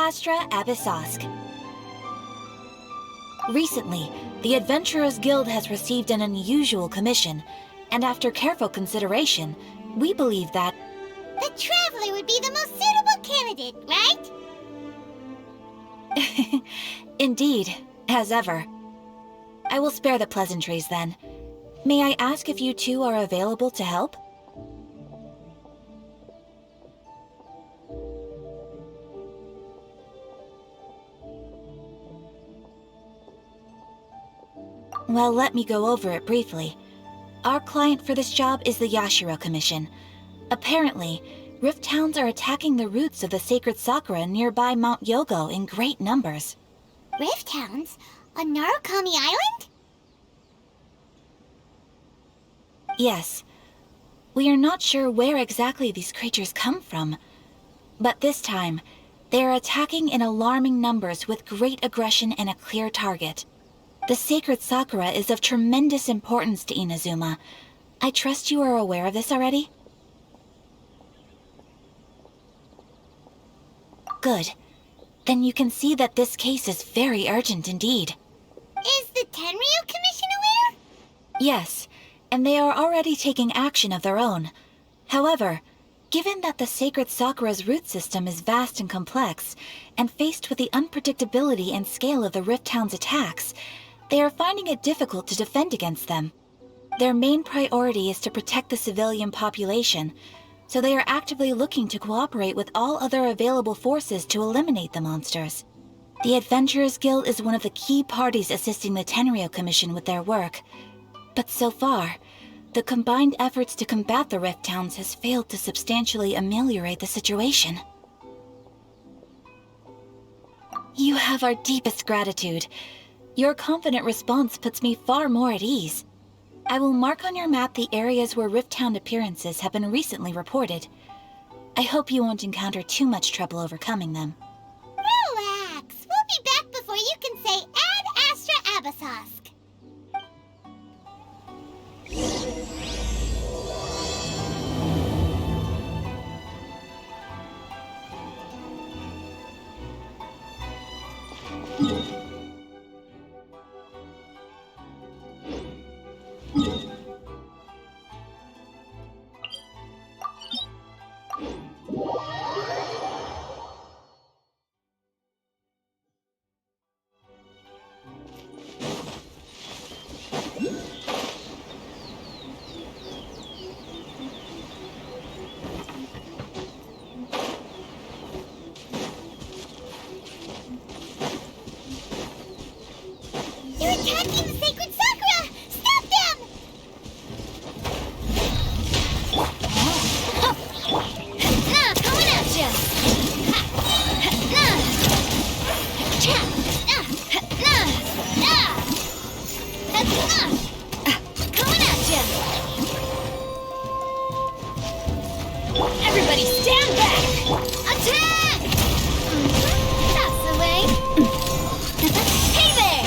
Astra Abyssosk. Recently, the Adventurers Guild has received an unusual commission, and after careful consideration, we believe that... The Traveler would be the most suitable candidate, right? Indeed, as ever. I will spare the pleasantries then. May I ask if you two are available to help? Well, let me go over it briefly. Our client for this job is the Yashiro Commission. Apparently, Rifthounds are attacking the roots of the Sacred Sakura nearby Mount Yougou in great numbers. Rifthounds? On Narukami Island? Yes. We are not sure where exactly these creatures come from. But this time, they are attacking in alarming numbers with great aggression and a clear target. The Sacred Sakura is of tremendous importance to Inazuma. I trust you are aware of this already? Good. Then you can see that this case is very urgent indeed. Is the Tenryu Commission aware? Yes, and they are already taking action of their own. However, given that the Sacred Sakura's root system is vast and complex, and faced with the unpredictability and scale of the Rifthounds' attacks, they are finding it difficult to defend against them. Their main priority is to protect the civilian population, so they are actively looking to cooperate with all other available forces to eliminate the monsters. The Adventurers Guild is one of the key parties assisting the Tenryu Commission with their work. But so far, the combined efforts to combat the Rifthounds has failed to substantially ameliorate the situation. You have our deepest gratitude. Your confident response puts me far more at ease. I will mark on your map the areas where Rifthound appearances have been recently reported. I hope you won't encounter too much trouble overcoming them. Relax. We'll be back before you can say Ad Astra Abyssosk. They're attacking the Sacred Sakura! Stop them! Coming at ya! Coming at ya! Everybody stand back! Attack! That's the way! Hey there!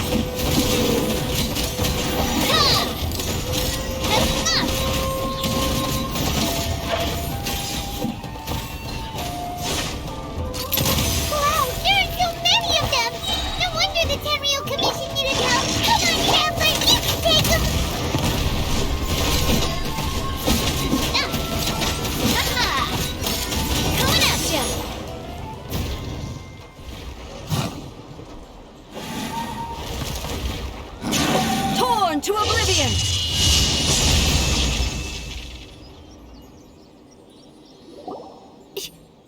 Wow, there are so many of them! No wonder the Tenryu Commission needed help! Come on, Traveler, you can take them! Coming at ya! Torn to oblivion!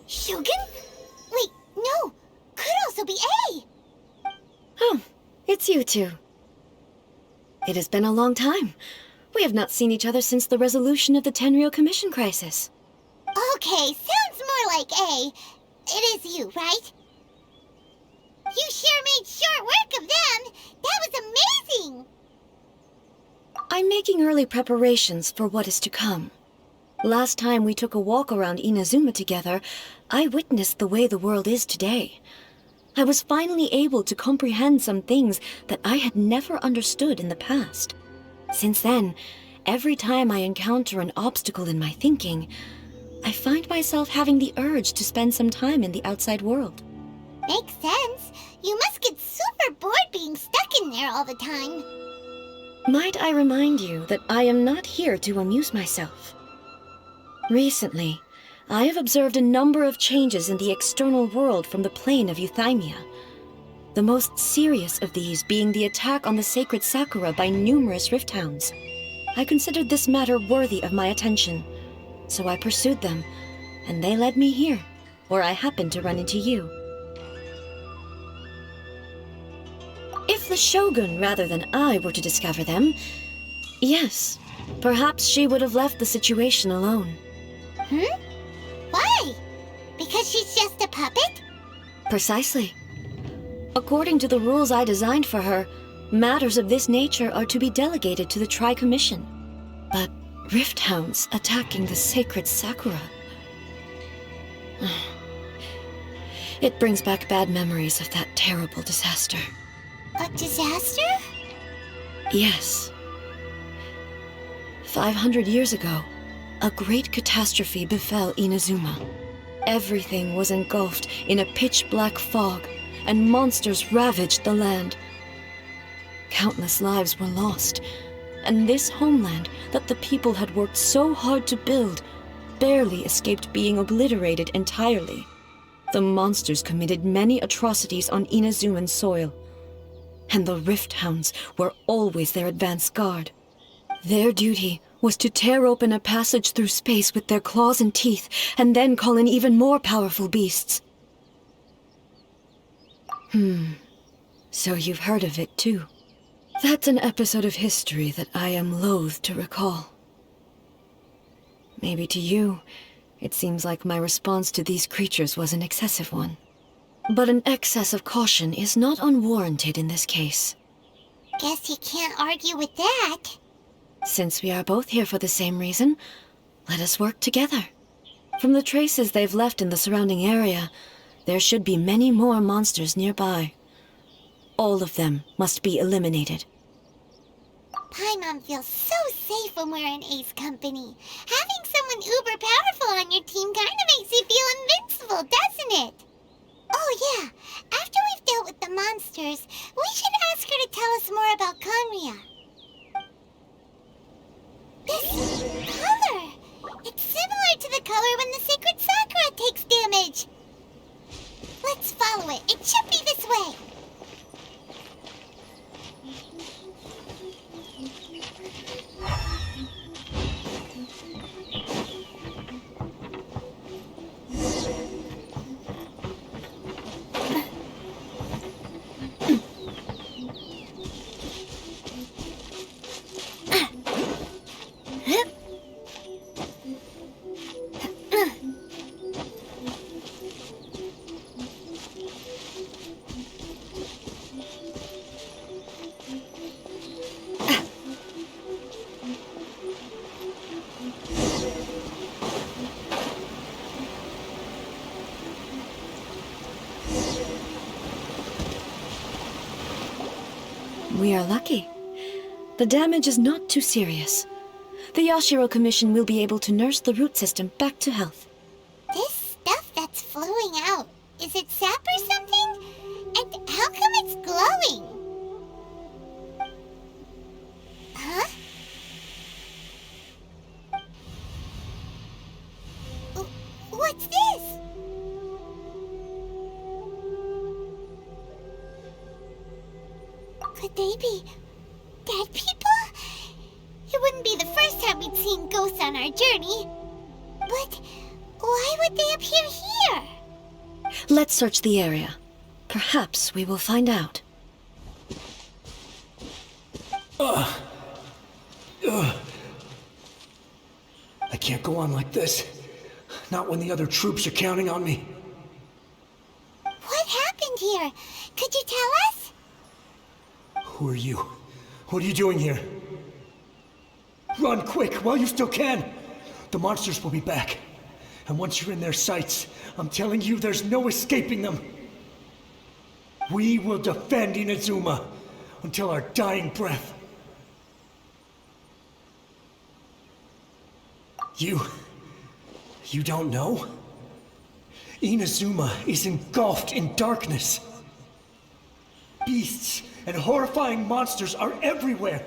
Shogun? Wait, no! Could also be A! Oh, it's you two. It has been a long time. We have not seen each other since the resolution of the Tenryu Commission crisis. Okay, sounds more like A. It is you, right? You sure made short work of them! That was amazing! I'm making early preparations for what is to come. Last time we took a walk around Inazuma together, I witnessed the way the world is today. I was finally able to comprehend some things that I had never understood in the past. Since then, every time I encounter an obstacle in my thinking, I find myself having the urge to spend some time in the outside world. Makes sense. You must get super bored being stuck in there all the time. Might I remind you that I am not here to amuse myself? Recently, I have observed a number of changes in the external world from the plane of Euthymia. The most serious of these being the attack on the Sacred Sakura by numerous Rifthounds. I considered this matter worthy of my attention, so I pursued them, and they led me here, where I happened to run into you. If the Shogun rather than I were to discover them, yes, perhaps she would have left the situation alone. Why? Because she's just a puppet? Precisely. According to the rules I designed for her, matters of this nature are to be delegated to the Tri-Commission. But Rifthounds attacking the Sacred Sakura... It brings back bad memories of that terrible disaster. A disaster? Yes. 500 years ago, a great catastrophe befell Inazuma. Everything was engulfed in a pitch-black fog, and monsters ravaged the land. Countless lives were lost, and this homeland that the people had worked so hard to build barely escaped being obliterated entirely. The monsters committed many atrocities on Inazuman soil, and the Rifthounds were always their advance guard. Their duty was to tear open a passage through space with their claws and teeth, and then call in even more powerful beasts. So you've heard of it too. That's an episode of history that I am loath to recall. Maybe to you, it seems like my response to these creatures was an excessive one. But an excess of caution is not unwarranted in this case. Guess you can't argue with that. Since we are both here for the same reason, let us work together. From the traces they've left in the surrounding area, there should be many more monsters nearby. All of them must be eliminated. Paimon feels so safe when we're in Ace company. Having someone uber powerful on your team kind of makes you feel invincible, doesn't it? Oh yeah, after we've dealt with the monsters, we should ask her to tell us more about Conria. This color! It's similar to the color when the Sacred Sakura takes damage. Let's follow it. It should be this way. We are lucky. The damage is not too serious. The Yashiro Commission will be able to nurse the root system back to health. This stuff that's flowing out, is it sap or something? And how come it's glowing? Huh? What's this? Could they be dead people? It wouldn't be the first time we'd seen ghosts on our journey. But why would they appear here? Let's search the area. Perhaps we will find out. I can't go on like this. Not when the other troops are counting on me. What happened here? Could you tell us? Who are you? What are you doing here? Run quick while you still can! The monsters will be back. And once you're in their sights, I'm telling you there's no escaping them. We will defend Inazuma until our dying breath. You don't know? Inazuma is engulfed in darkness. Beasts and horrifying monsters are everywhere.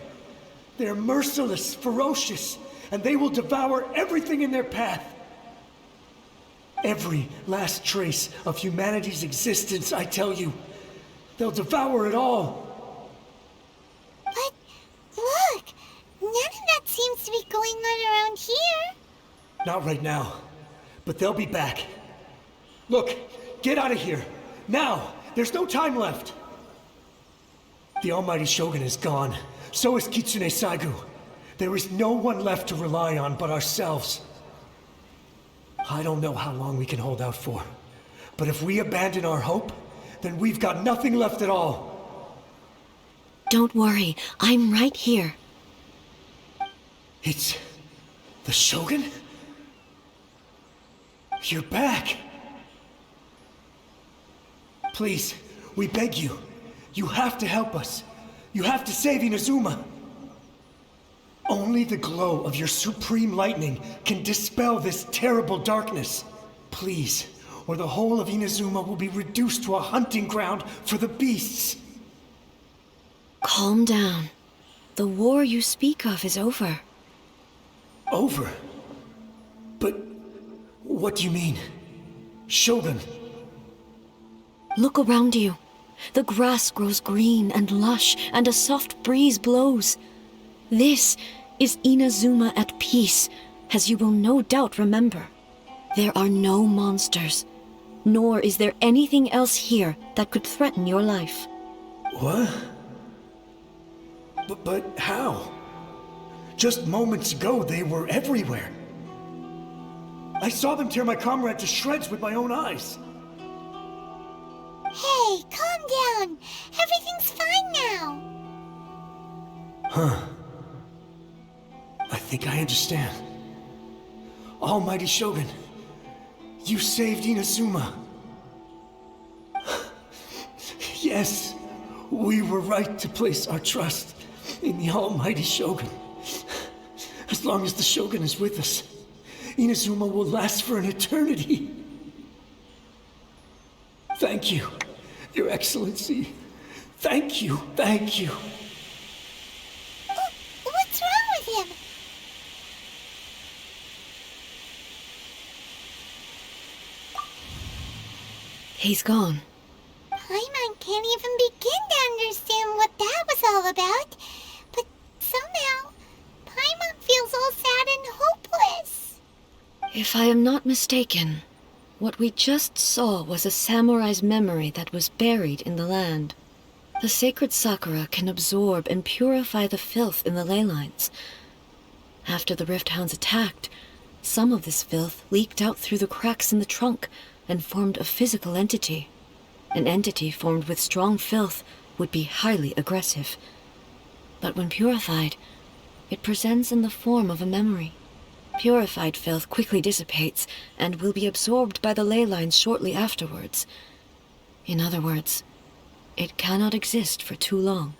They're merciless, ferocious, and they will devour everything in their path. Every last trace of humanity's existence, I tell you. They'll devour it all. But, look! None of that seems to be going on around here. Not right now, but they'll be back. Look, get out of here. Now! There's no time left! The Almighty Shogun is gone. So is Kitsune Saigu. There is no one left to rely on but ourselves. I don't know how long we can hold out for. But if we abandon our hope, then we've got nothing left at all. Don't worry, I'm right here. It's... the Shogun? You're back! Please, we beg you. You have to help us. You have to save Inazuma. Only the glow of your supreme lightning can dispel this terrible darkness. Please, or the whole of Inazuma will be reduced to a hunting ground for the beasts. Calm down. The war you speak of is over. Over? But what do you mean? Shogun? Look around you. The grass grows green and lush, and a soft breeze blows. This is Inazuma at peace, as you will no doubt remember. There are no monsters, nor is there anything else here that could threaten your life. What? But how? Just moments ago, they were everywhere. I saw them tear my comrade to shreds with my own eyes. Hey, calm down. Everything's fine now. Huh. I think I understand. Almighty Shogun, you saved Inazuma. Yes, we were right to place our trust in the Almighty Shogun. As long as the Shogun is with us, Inazuma will last for an eternity. Thank you, Your Excellency. Thank you, thank you. What's wrong with him? He's gone. Paimon can't even begin to understand what that was all about. But somehow, Paimon feels all sad and hopeless. If I am not mistaken, what we just saw was a samurai's memory that was buried in the land. The Sacred Sakura can absorb and purify the filth in the ley lines. After the Rifthounds attacked, some of this filth leaked out through the cracks in the trunk and formed a physical entity. An entity formed with strong filth would be highly aggressive. But when purified, it presents in the form of a memory. Purified filth quickly dissipates and will be absorbed by the ley lines shortly afterwards. In other words, it cannot exist for too long.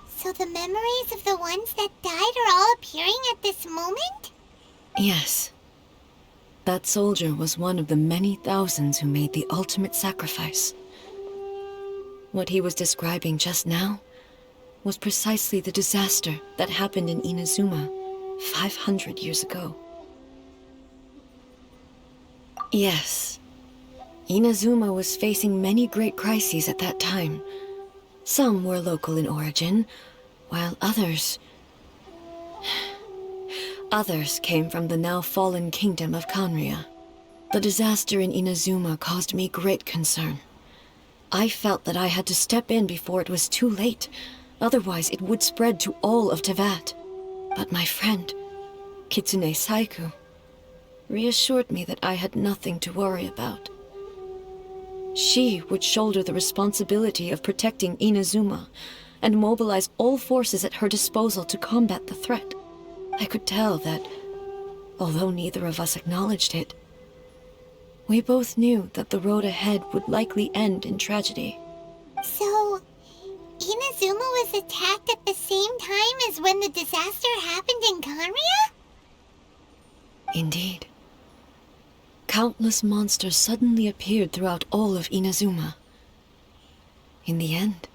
So the memories of the ones that died are all appearing at this moment? Yes. That soldier was one of the many thousands who made the ultimate sacrifice. What he was describing just now was precisely the disaster that happened in Inazuma 500 years ago. Yes. Inazuma was facing many great crises at that time. Some were local in origin, while others came from the now fallen kingdom of Kanria. The disaster in Inazuma caused me great concern. I felt that I had to step in before it was too late, otherwise it would spread to all of Teyvat. But my friend, Kitsune Saigu, reassured me that I had nothing to worry about. She would shoulder the responsibility of protecting Inazuma and mobilize all forces at her disposal to combat the threat. I could tell that, although neither of us acknowledged it, we both knew that the road ahead would likely end in tragedy. So, Inazuma was attacked at the same time as when the disaster happened in Kanria? Indeed. countless monsters suddenly appeared throughout all of Inazuma. In the end,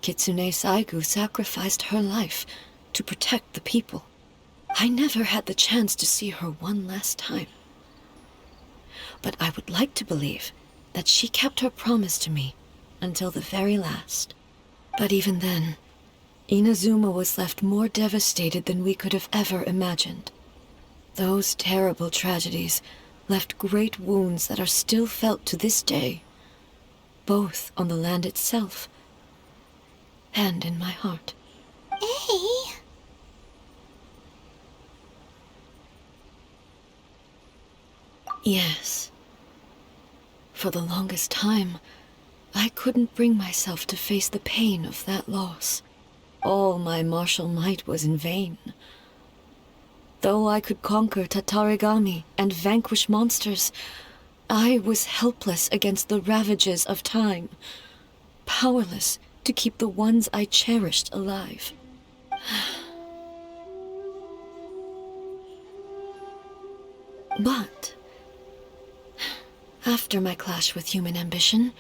Kitsune Saigu sacrificed her life to protect the people. I never had the chance to see her one last time. But I would like to believe that she kept her promise to me until the very last. But even then, Inazuma was left more devastated than we could have ever imagined. Those terrible tragedies left great wounds that are still felt to this day, both on the land itself and in my heart. Hey. Yes. For the longest time, I couldn't bring myself to face the pain of that loss. All my martial might was in vain. Though I could conquer Tatarigami and vanquish monsters, I was helpless against the ravages of time, powerless to keep the ones I cherished alive. But after my clash with human ambition,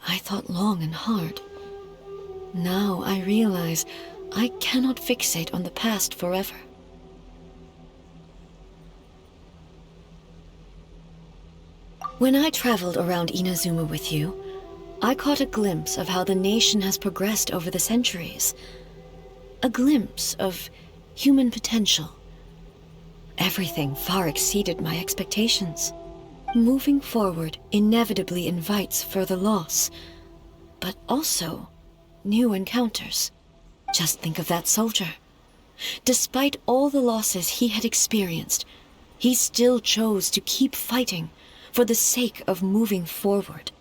I thought long and hard. Now I realize I cannot fixate on the past forever. When I traveled around Inazuma with you, I caught a glimpse of how the nation has progressed over the centuries. A glimpse of human potential. Everything far exceeded my expectations. Moving forward inevitably invites further loss, but also new encounters. Just think of that soldier. Despite all the losses he had experienced, he still chose to keep fighting for the sake of moving forward.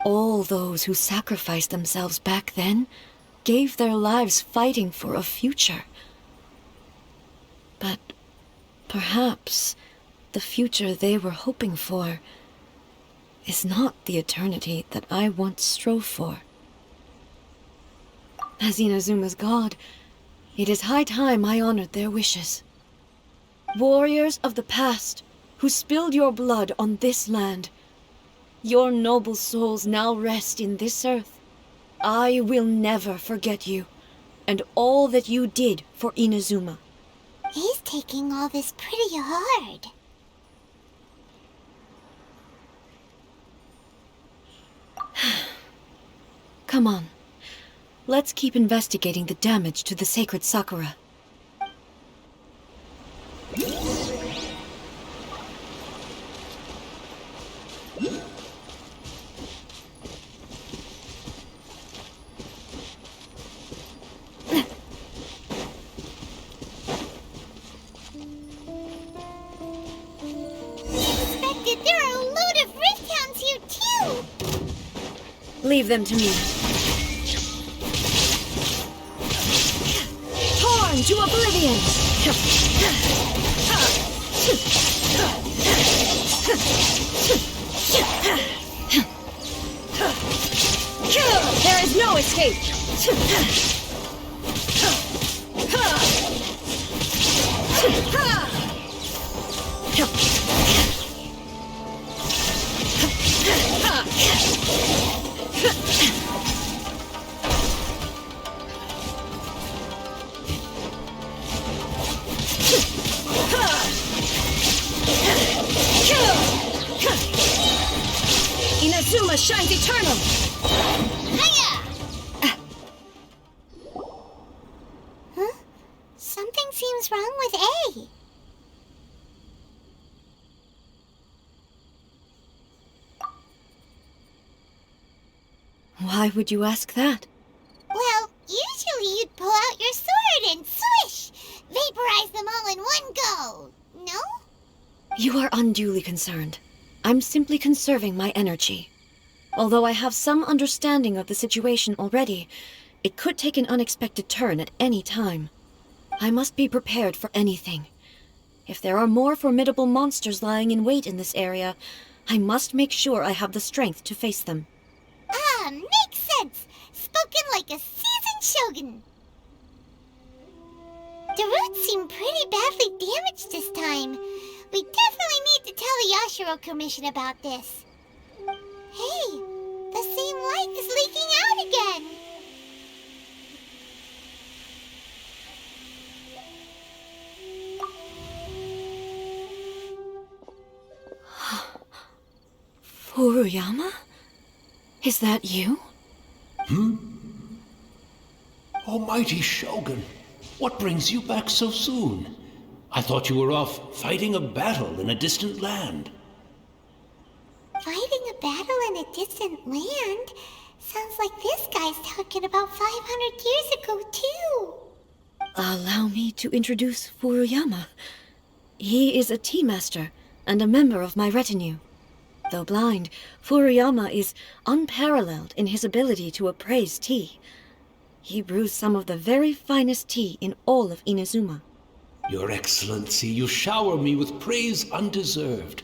All those who sacrificed themselves back then gave their lives fighting for a future. But perhaps the future they were hoping for is not the eternity that I once strove for. As Inazuma's god, it is high time I honored their wishes. Warriors of the past, who spilled your blood on this land, your noble souls now rest in this earth. I will never forget you, and all that you did for Inazuma. He's taking all this pretty hard. Come on. Let's keep investigating the damage to the Sacred Sakura. There are a load of Rifthounds here too! Leave them to me. Torn to oblivion! There is no escape! Inazuma shines eternal! Hiya! Huh? Something seems wrong with A. Why would you ask that? Well, usually you'd pull out your sword and swish! Vaporize them all in one go! No? You are unduly concerned. I'm simply conserving my energy. Although I have some understanding of the situation already, it could take an unexpected turn at any time. I must be prepared for anything. If there are more formidable monsters lying in wait in this area, I must make sure I have the strength to face them. Ah, makes sense! Spoken like a seasoned shogun! The roots seem pretty badly damaged this time. We definitely need to tell the Yashiro Commission about this. Hey, the same light is leaking out again. Furuyama? Is that you? Almighty Shogun, what brings you back so soon? I thought you were off fighting a battle in a distant land. Fighting a battle in a distant land? Sounds like this guy's talking about 500 years ago, too. Allow me to introduce Furuyama. He is a tea master and a member of my retinue. Though blind, Furuyama is unparalleled in his ability to appraise tea. He brews some of the very finest tea in all of Inazuma. Your Excellency, you shower me with praise undeserved.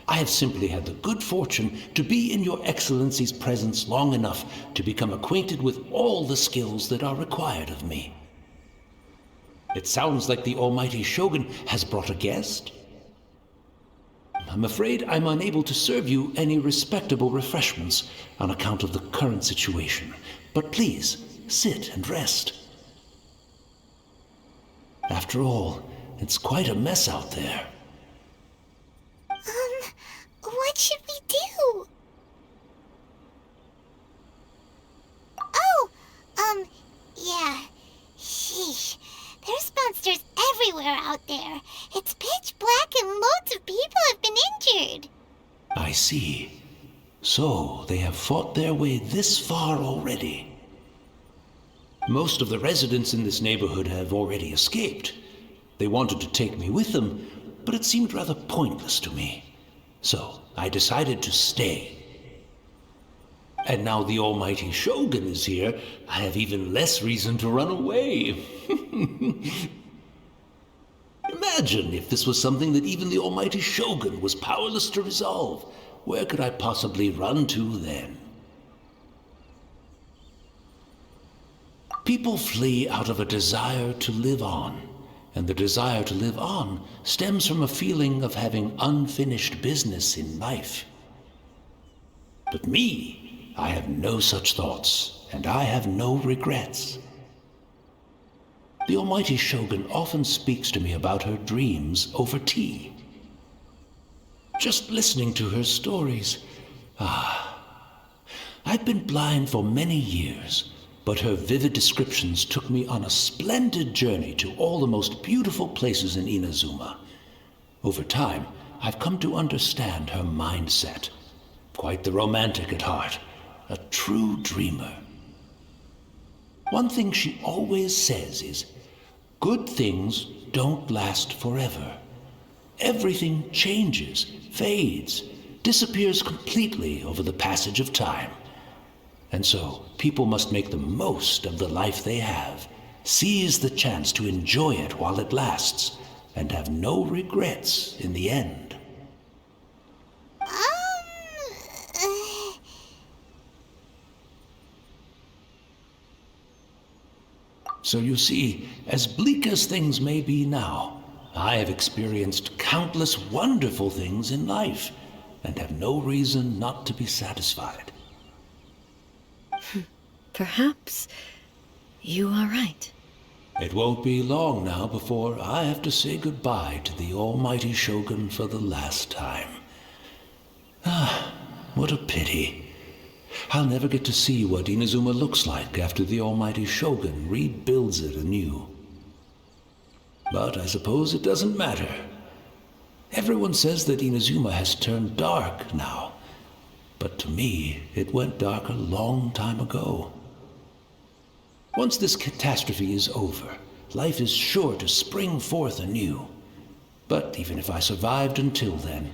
I have simply had the good fortune to be in Your Excellency's presence long enough to become acquainted with all the skills that are required of me. It sounds like the Almighty Shogun has brought a guest. I'm afraid I'm unable to serve you any respectable refreshments on account of the current situation, but please, sit and rest. After all, it's quite a mess out there. What should we do? Oh, yeah. Sheesh. There's monsters everywhere out there. It's pitch black and loads of people have been injured. I see. So, they have fought their way this far already. Most of the residents in this neighborhood have already escaped. They wanted to take me with them, but it seemed rather pointless to me. So, I decided to stay. And now the Almighty Shogun is here, I have even less reason to run away. Imagine if this was something that even the Almighty Shogun was powerless to resolve. Where could I possibly run to then? People flee out of a desire to live on, and the desire to live on stems from a feeling of having unfinished business in life. But me, I have no such thoughts, and I have no regrets. The Almighty Shogun often speaks to me about her dreams over tea. Just listening to her stories, I've been blind for many years, but her vivid descriptions took me on a splendid journey to all the most beautiful places in Inazuma. Over time, I've come to understand her mindset. Quite the romantic at heart, a true dreamer. One thing she always says is, good things don't last forever. Everything changes, fades, disappears completely over the passage of time. And so, people must make the most of the life they have, seize the chance to enjoy it while it lasts, and have no regrets in the end. So you see, as bleak as things may be now, I have experienced countless wonderful things in life, and have no reason not to be satisfied. Perhaps you are right. It won't be long now before I have to say goodbye to the Almighty Shogun for the last time. What a pity. I'll never get to see what Inazuma looks like after the Almighty Shogun rebuilds it anew. But I suppose it doesn't matter. Everyone says that Inazuma has turned dark now, but to me, it went dark a long time ago. Once this catastrophe is over, life is sure to spring forth anew. But even if I survived until then,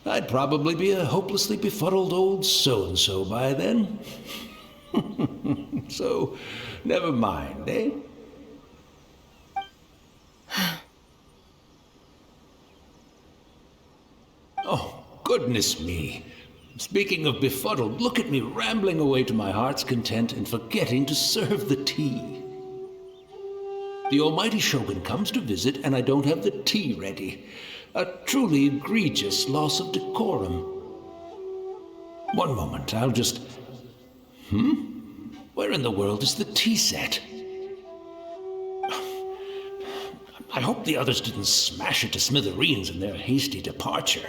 I'd probably be a hopelessly befuddled old so-and-so by then. So, never mind, eh? Oh, goodness me. Speaking of befuddled, look at me rambling away to my heart's content and forgetting to serve the tea. The almighty Shogun comes to visit and I don't have the tea ready. A truly egregious loss of decorum. One moment, I'll just... Where in the world is the tea set? I hope the others didn't smash it to smithereens in their hasty departure.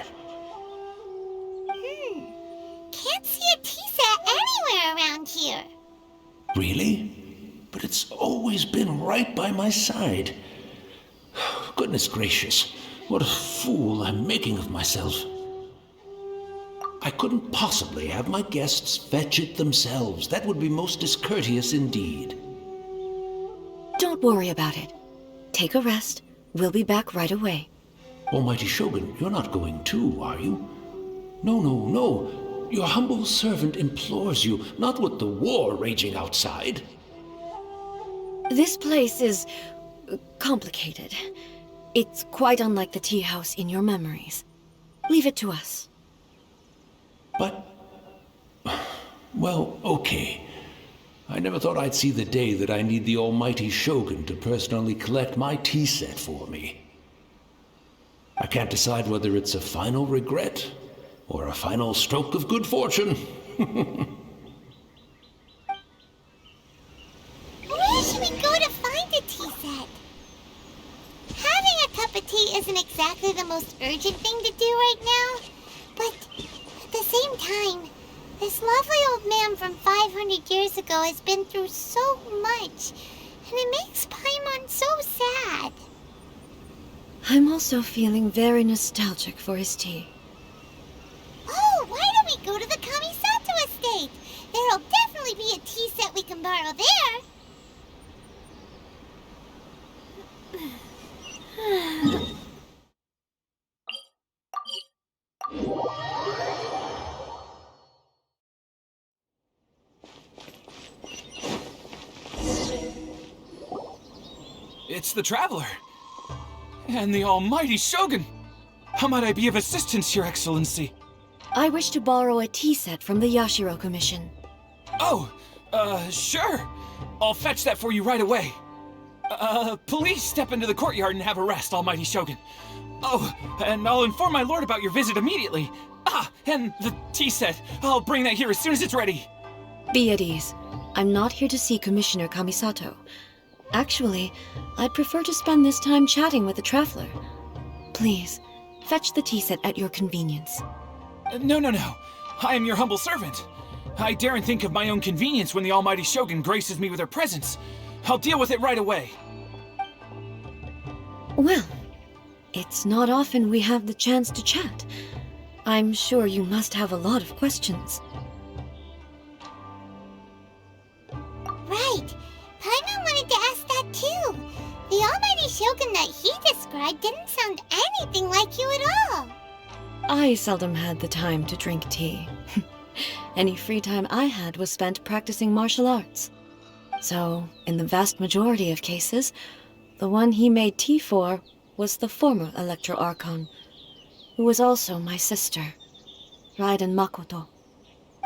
Can't see a tea set anywhere around here. Really? But it's always been right by my side. Goodness gracious, what a fool I'm making of myself. I couldn't possibly have my guests fetch it themselves. That would be most discourteous indeed. Don't worry about it. Take a rest. We'll be back right away. Almighty Shogun, you're not going too, are you? No, no, no. Your humble servant implores you, not with the war raging outside. This place is complicated. It's quite unlike the tea house in your memories. Leave it to us. But... well, okay. I never thought I'd see the day that I need the almighty Shogun to personally collect my tea set for me. I can't decide whether it's a final regret or a final stroke of good fortune. Where should we go to find a tea set? Having a cup of tea isn't exactly the most urgent thing to do right now, but at the same time, this lovely old man from 500 years ago has been through so much, and it makes Paimon so sad. I'm also feeling very nostalgic for his tea. Oh, why don't we go to the Kamisato estate? There'll definitely be a tea set we can borrow there. It's the Traveler! And the almighty Shogun! How might I be of assistance, Your Excellency? I wish to borrow a tea set from the Yashiro Commission. Oh, sure. I'll fetch that for you right away. Please step into the courtyard and have a rest, almighty Shogun. Oh, and I'll inform my lord about your visit immediately. Ah, and the tea set. I'll bring that here as soon as it's ready. Be at ease. I'm not here to see Commissioner Kamisato. Actually, I'd prefer to spend this time chatting with the Traveler. Please, fetch the tea set at your convenience. No. I am your humble servant. I daren't think of my own convenience when the almighty Shogun graces me with her presence. I'll deal with it right away. Well, it's not often we have the chance to chat. I'm sure you must have a lot of questions. Right. Paimon wanted to ask that too. The almighty Shogun that he described didn't sound anything like you at all. I seldom had the time to drink tea. Any free time I had was spent practicing martial arts. So, in the vast majority of cases, the one he made tea for was the former Electro Archon, who was also my sister, Raiden Makoto.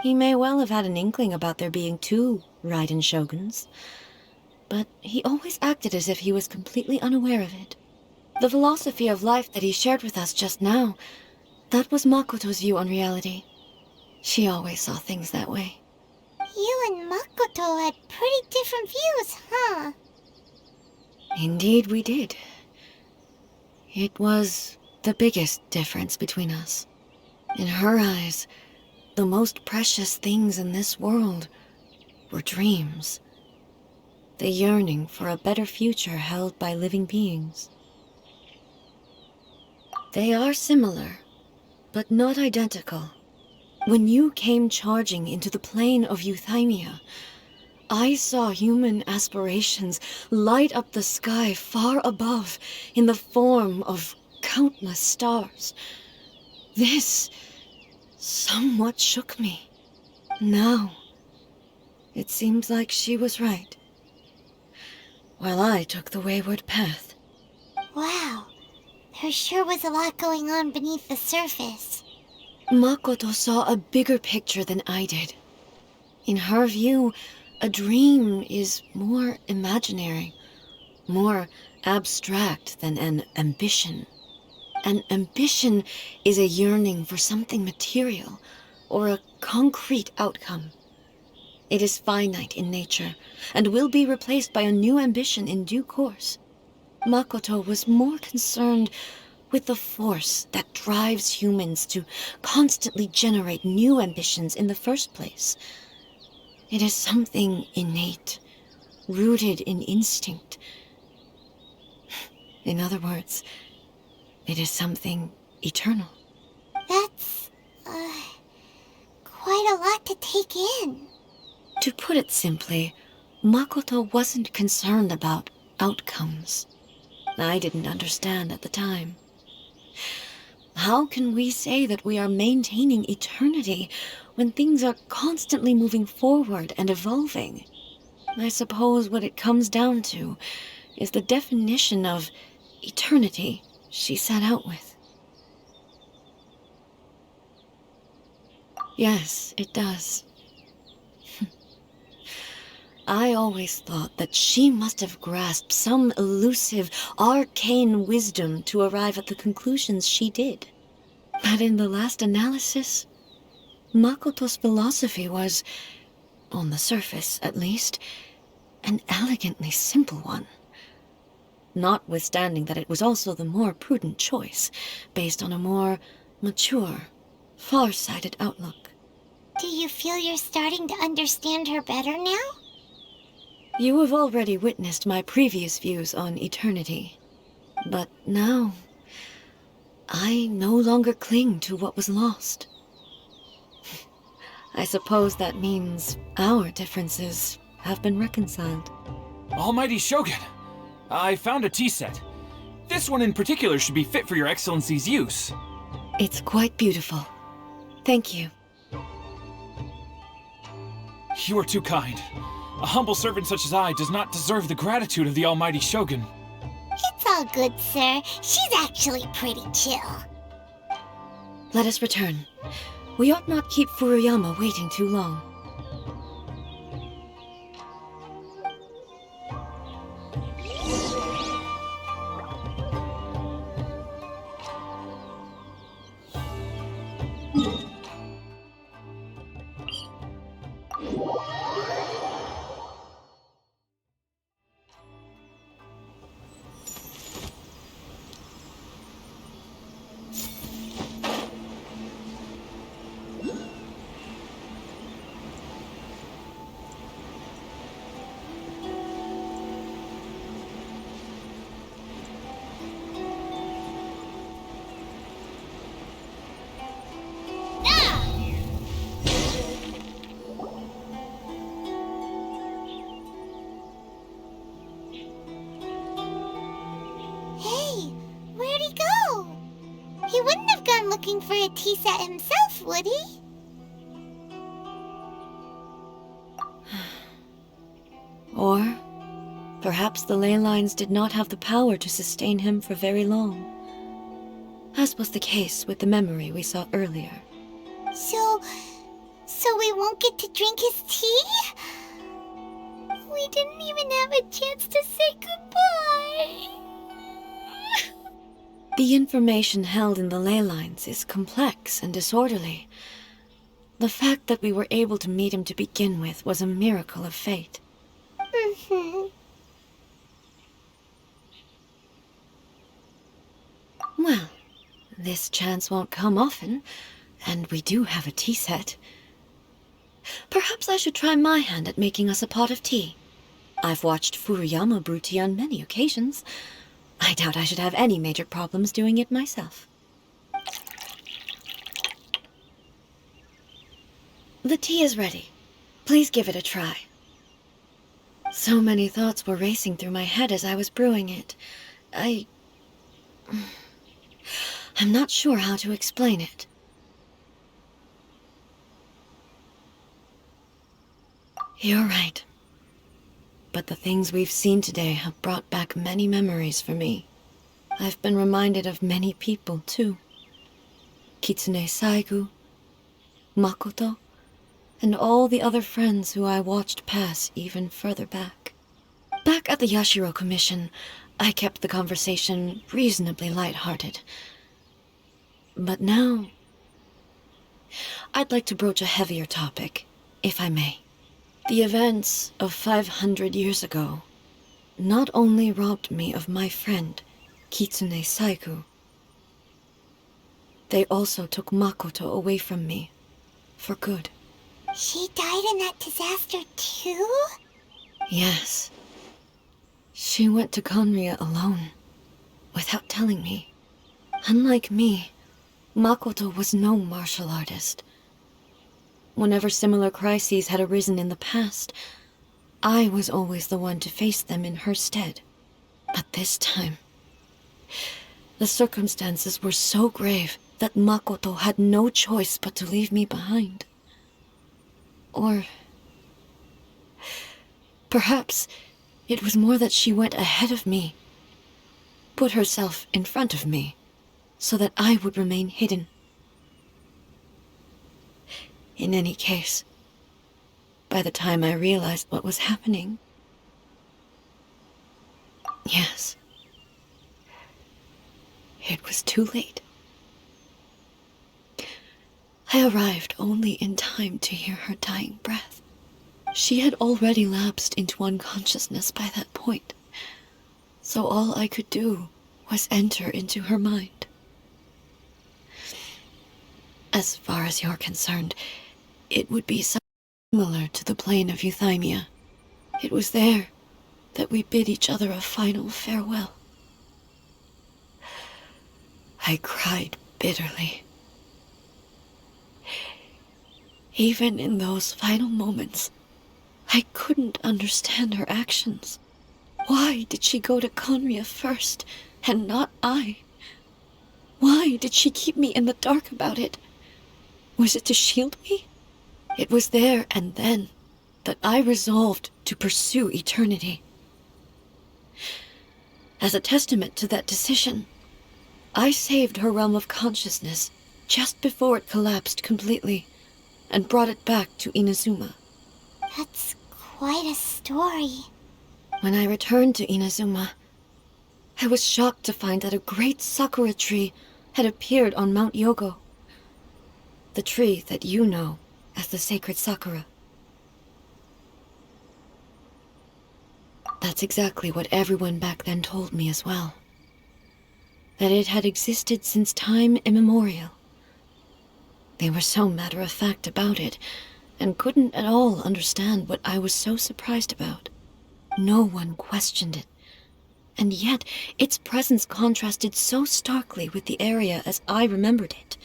He may well have had an inkling about there being two Raiden Shoguns, but he always acted as if he was completely unaware of it. The philosophy of life that he shared with us just now, that was Makoto's view on reality. She always saw things that way. You and Makoto had pretty different views, huh? Indeed we did. It was the biggest difference between us. In her eyes, the most precious things in this world were dreams. The yearning for a better future held by living beings. They are similar, but not identical. When you came charging into the plane of Euthymia, I saw human aspirations light up the sky far above in the form of countless stars. This somewhat shook me. Now, it seems like she was right, while I took the wayward path. Wow, there sure was a lot going on beneath the surface. Makoto saw a bigger picture than I did. In her view, a dream is more imaginary, more abstract than an ambition. An ambition is a yearning for something material or a concrete outcome. It is finite in nature and will be replaced by a new ambition in due course. Makoto was more concerned with the force that drives humans to constantly generate new ambitions in the first place. It is something innate, rooted in instinct. In other words, it is something eternal. That's, quite a lot to take in. To put it simply, Makoto wasn't concerned about outcomes. I didn't understand at the time. How can we say that we are maintaining eternity when things are constantly moving forward and evolving? I suppose what it comes down to is the definition of eternity she set out with. Yes, it does. I always thought that she must have grasped some elusive, arcane wisdom to arrive at the conclusions she did. But in the last analysis, Makoto's philosophy was, on the surface at least, an elegantly simple one. Notwithstanding that it was also the more prudent choice, based on a more mature, far-sighted outlook. Do you feel you're starting to understand her better now? You have already witnessed my previous views on eternity. But now, I no longer cling to what was lost. I suppose that means our differences have been reconciled. Almighty Shogun, I found a tea set. This one in particular should be fit for your Excellency's use. It's quite beautiful. Thank you. You are too kind. A humble servant such as I does not deserve the gratitude of the Almighty Shogun. It's all good, sir. She's actually pretty chill. Let us return. We ought not keep Furuyama waiting too long. Hey, where'd he go? He wouldn't have gone looking for a tea set himself, would he? Or perhaps the ley lines did not have the power to sustain him for very long, as was the case with the memory we saw earlier. So we won't get to drink his tea? We didn't even have a chance to say goodbye. The information held in the ley lines is complex and disorderly. The fact that we were able to meet him to begin with was a miracle of fate. Well, this chance won't come often, and we do have a tea set. Perhaps I should try my hand at making us a pot of tea. I've watched Furuyama brew tea on many occasions. I doubt I should have any major problems doing it myself. The tea is ready. Please give it a try. So many thoughts were racing through my head as I was brewing it. I'm not sure how to explain it. You're right. But the things we've seen today have brought back many memories for me. I've been reminded of many people, too. Kitsune Saigu, Makoto, and all the other friends who I watched pass even further back. Back at the Yashiro Commission, I kept the conversation reasonably lighthearted. But now, I'd like to broach a heavier topic, if I may. The events of 500 years ago not only robbed me of my friend, Kitsune Saigu, they also took Makoto away from me, for good. She died in that disaster too? Yes. She went to Conria alone, without telling me. Unlike me, Makoto was no martial artist. Whenever similar crises had arisen in the past, I was always the one to face them in her stead. But this time, the circumstances were so grave that Makoto had no choice but to leave me behind. Or perhaps it was more that she went ahead of me, put herself in front of me, so that I would remain hidden. In any case, by the time I realized what was happening, yes, it was too late. I arrived only in time to hear her dying breath. She had already lapsed into unconsciousness by that point, so all I could do was enter into her mind. As far as you're concerned, it would be similar to the plane of Euthymia. It was there that we bid each other a final farewell. I cried bitterly. Even in those final moments, I couldn't understand her actions. Why did she go to Conria first, and not I? Why did she keep me in the dark about it? Was it to shield me? It was there and then that I resolved to pursue eternity. As a testament to that decision, I saved her realm of consciousness just before it collapsed completely, and brought it back to Inazuma. That's quite a story. When I returned to Inazuma, I was shocked to find that a great sakura tree had appeared on Mount Yougou. The tree that you know as the Sacred Sakura. That's exactly what everyone back then told me as well. That it had existed since time immemorial. They were so matter-of-fact about it, and couldn't at all understand what I was so surprised about. No one questioned it, and yet its presence contrasted so starkly with the area as I remembered it.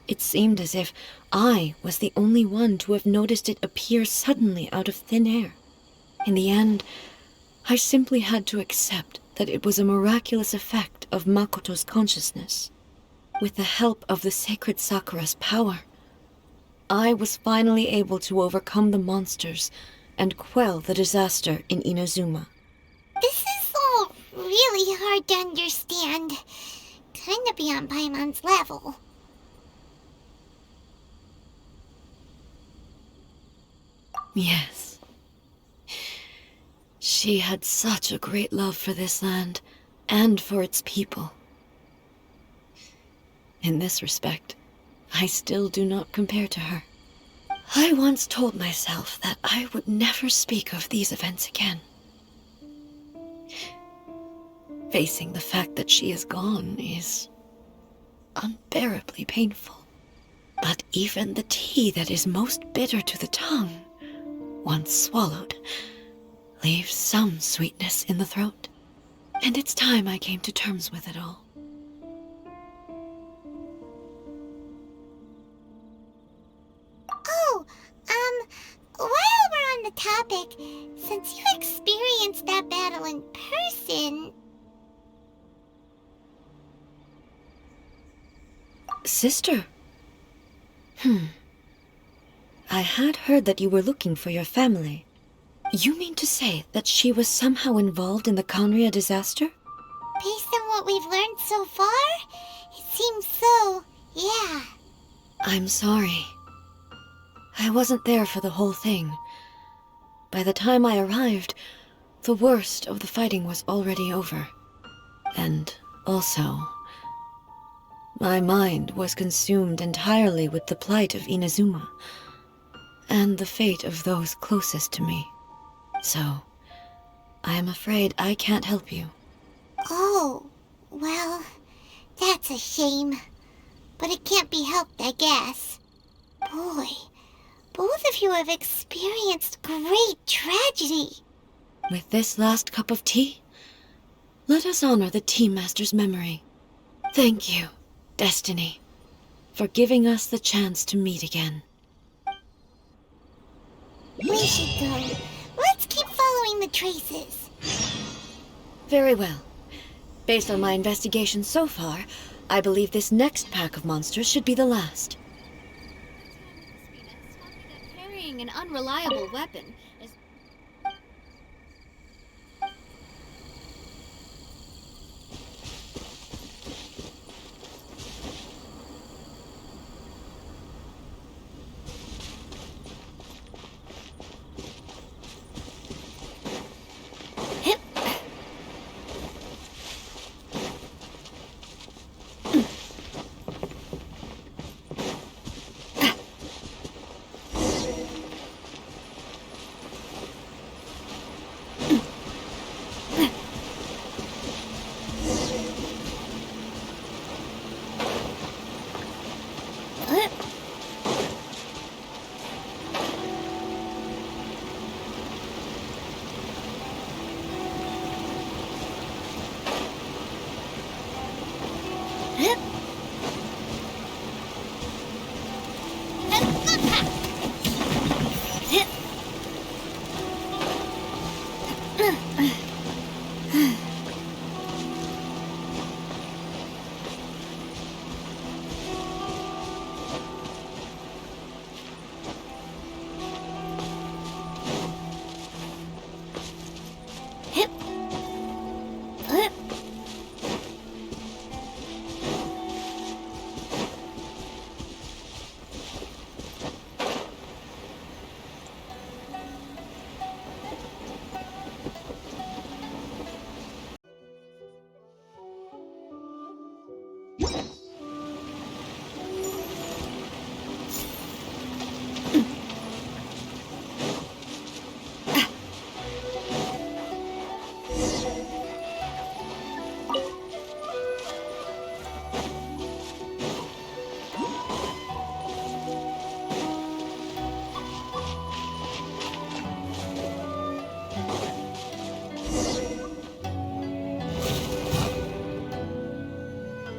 It seemed as if I was the only one to have noticed it appear suddenly out of thin air. In the end, I simply had to accept that it was a miraculous effect of Makoto's consciousness. With the help of the Sacred Sakura's power, I was finally able to overcome the monsters and quell the disaster in Inazuma. This is all really hard to understand. Kinda beyond Paimon's level. Yes. She had such a great love for this land, and for its people. In this respect, I still do not compare to her. I once told myself that I would never speak of these events again. Facing the fact that she is gone is unbearably painful. But even the tea that is most bitter to the tongue, once swallowed, leaves some sweetness in the throat. And it's time I came to terms with it all. Oh, while we're on the topic, since you experienced that battle in person... Sister? I had heard that you were looking for your family. You mean to say that she was somehow involved in the Conria disaster? Based on what we've learned so far, it seems so, yeah. I'm sorry. I wasn't there for the whole thing. By the time I arrived, The worst of the fighting was already over. And also, my mind was consumed entirely with the plight of Inazuma, and the fate of those closest to me. So, I am afraid I can't help you. Oh, well, that's a shame. But it can't be helped, I guess. Boy, both of you have experienced great tragedy. With this last cup of tea, let us honor the Tea Master's memory. Thank you, Destiny, for giving us the chance to meet again. We should go. Let's keep following the traces. Very well. Based on my investigation so far, I believe this next pack of monsters should be the last. Carrying an unreliable weapon is...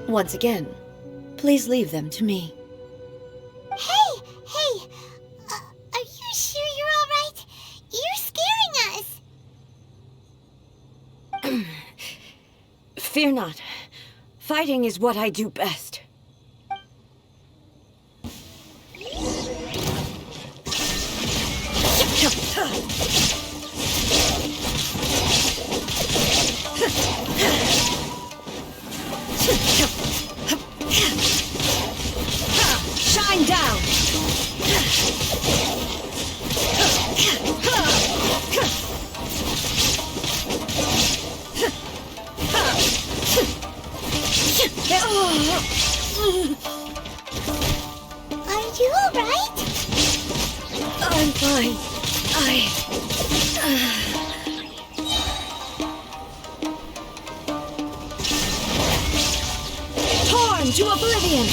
Once again, please leave them to me. Hey! Are you sure you're all right? You're scaring us! Fear not. Fighting is what I do best. Shine down! Are you all right? I'm fine. Torn to oblivion!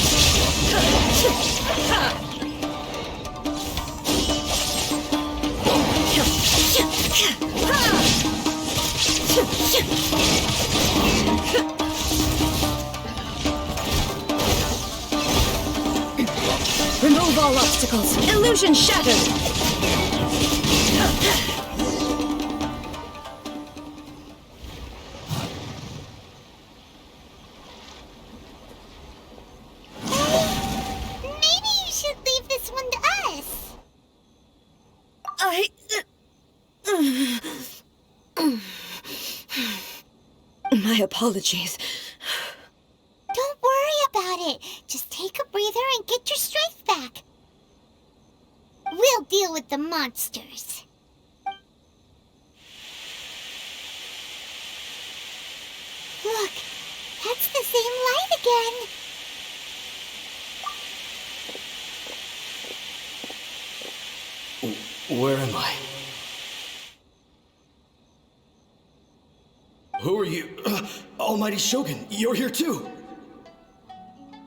Remove all obstacles. Illusion shattered! Maybe you should leave this one to us. My apologies. Don't worry about it. Just take a breather and get your strength back. We'll deal with the monsters. Look, that's the same light again. Where am I? Who are you? Almighty Shogun, you're here too!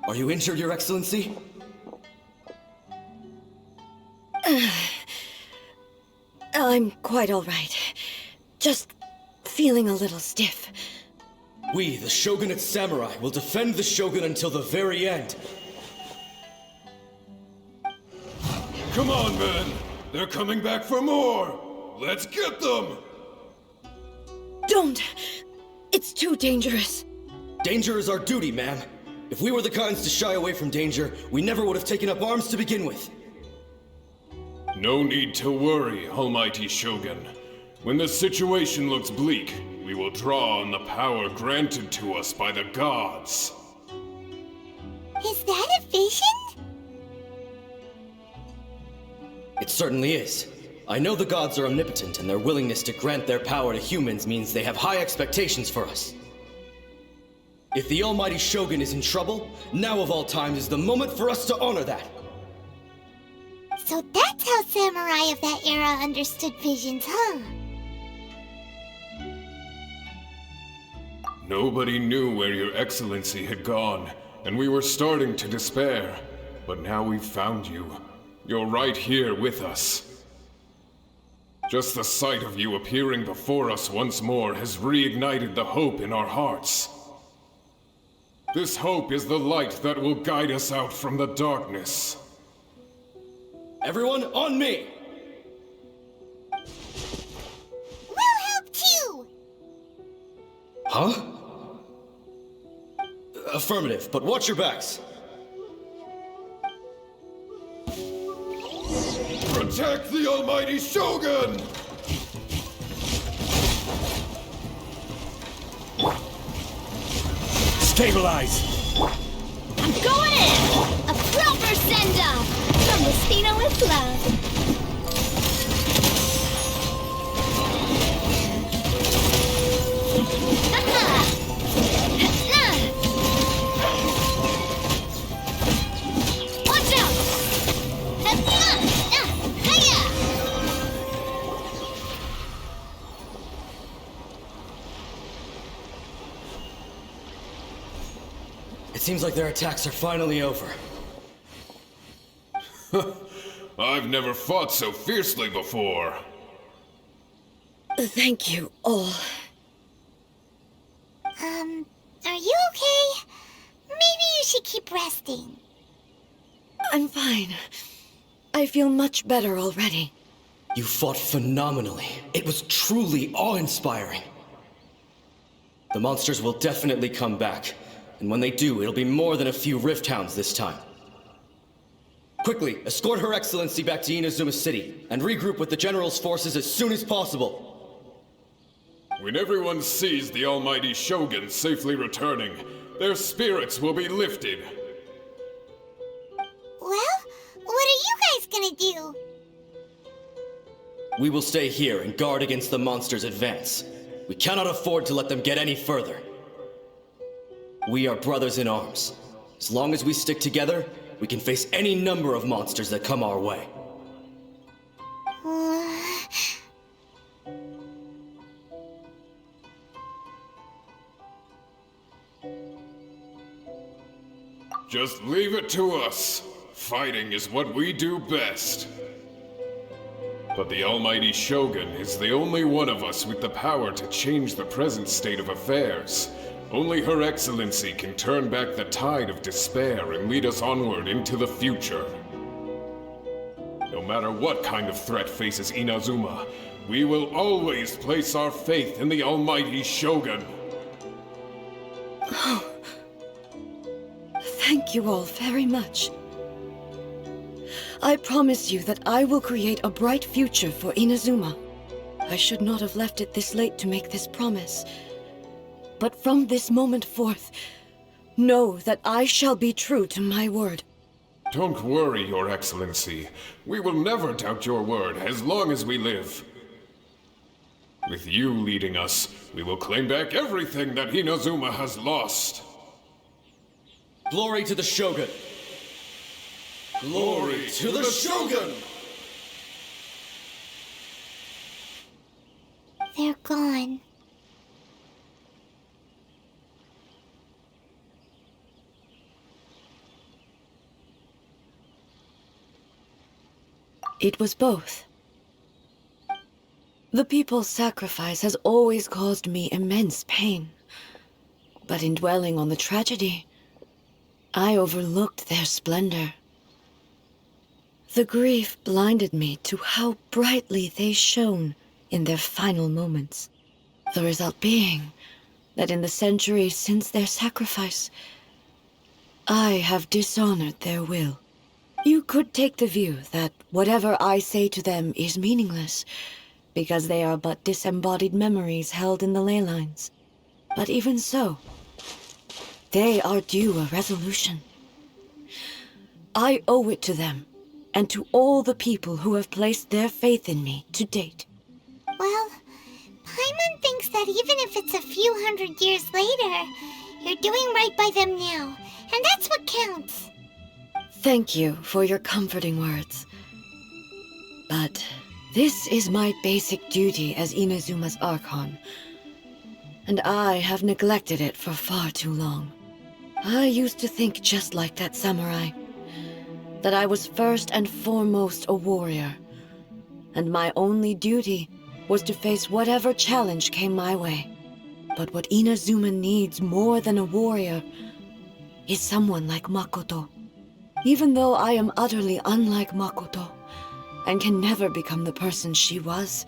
Are you injured, Your Excellency? I'm quite all right. Just feeling a little stiff. We, the Shogunate Samurai, will defend the Shogun until the very end. Come on, men! They're coming back for more! Let's get them! Don't! It's too dangerous. Danger is our duty, ma'am. If we were the kinds to shy away from danger, we never would have taken up arms to begin with. No need to worry, Almighty Shogun. When the situation looks bleak, we will draw on the power granted to us by the gods. Is that a vision? It certainly is. I know the gods are omnipotent, and their willingness to grant their power to humans means they have high expectations for us. If the Almighty Shogun is in trouble, now of all times is the moment for us to honor that. So that's how samurai of that era understood visions, huh? Nobody knew where Your Excellency had gone, and we were starting to despair. But now we've found you. You're right here with us. Just the sight of you appearing before us once more has reignited the hope in our hearts. This hope is the light that will guide us out from the darkness. Everyone, on me! We'll help too! Huh? Affirmative, but watch your backs. Protect the Almighty Shogun! Stabilize! I'm going in! A proper send-off! From Messina with love. Watch out! It seems like their attacks are finally over. I've never fought so fiercely before. Thank you all. Are you okay? Maybe you should keep resting. I'm fine. I feel much better already. You fought phenomenally. It was truly awe-inspiring. The monsters will definitely come back. And when they do, it'll be more than a few Rifthounds this time. Quickly, escort Her Excellency back to Inazuma City, and regroup with the General's forces as soon as possible. When everyone sees the Almighty Shogun safely returning, their spirits will be lifted. Well, what are you guys gonna do? We will stay here and guard against the monsters' advance. We cannot afford to let them get any further. We are brothers in arms. As long as we stick together, we can face any number of monsters that come our way. Just leave it to us. Fighting is what we do best. But the Almighty Shogun is the only one of us with the power to change the present state of affairs. Only Her Excellency can turn back the tide of despair and lead us onward into the future. No matter what kind of threat faces Inazuma, we will always place our faith in the Almighty Shogun. Thank you all very much. I promise you that I will create a bright future for Inazuma. I should not have left it this late to make this promise. But from this moment forth, know that I shall be true to my word. Don't worry, Your Excellency. We will never doubt your word as long as we live. With you leading us, we will claim back everything that Inazuma has lost. Glory to the Shogun! Glory to the Shogun! They're gone. It was both. The people's sacrifice has always caused me immense pain. But in dwelling on the tragedy, I overlooked their splendor. The grief blinded me to how brightly they shone in their final moments. The result being that in the centuries since their sacrifice, I have dishonored their will. You could take the view that whatever I say to them is meaningless, because they are but disembodied memories held in the ley lines. But even so, they are due a resolution. I owe it to them, and to all the people who have placed their faith in me to date. Well, Paimon thinks that even if it's a few hundred years later, you're doing right by them now, and that's what counts. Thank you for your comforting words. But this is my basic duty as Inazuma's Archon, and I have neglected it for far too long. I used to think just like that samurai, that I was first and foremost a warrior, and my only duty was to face whatever challenge came my way. But what Inazuma needs more than a warrior is someone like Makoto. Even though I am utterly unlike Makoto, and can never become the person she was,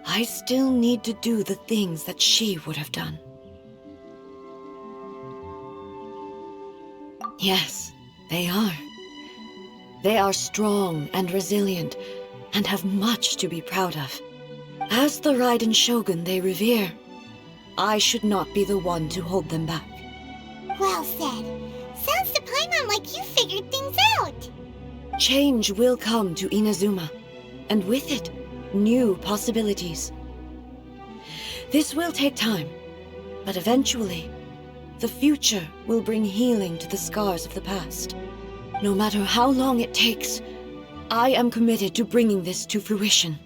I still need to do the things that she would have done. Yes, they are. They are strong and resilient, and have much to be proud of. As the Raiden Shogun they revere, I should not be the one to hold them back. Well said. Sounds to Paimon like you figured things out. Change will come to Inazuma, and with it, new possibilities. This will take time, but eventually, the future will bring healing to the scars of the past. No matter how long it takes, I am committed to bringing this to fruition.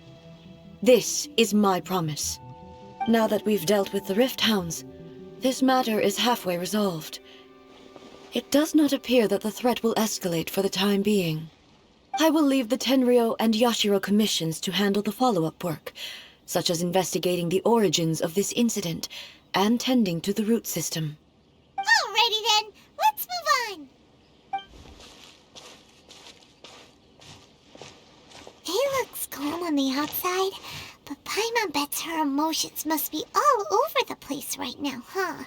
This is my promise. Now that we've dealt with the Rifthounds, this matter is halfway resolved. It does not appear that the threat will escalate for the time being. I will leave the Tenryo and Yashiro commissions to handle the follow-up work, such as investigating the origins of this incident and tending to the root system. Alrighty then, let's move on. It looks calm on the outside, but Paimon bets her emotions must be all over the place right now, huh?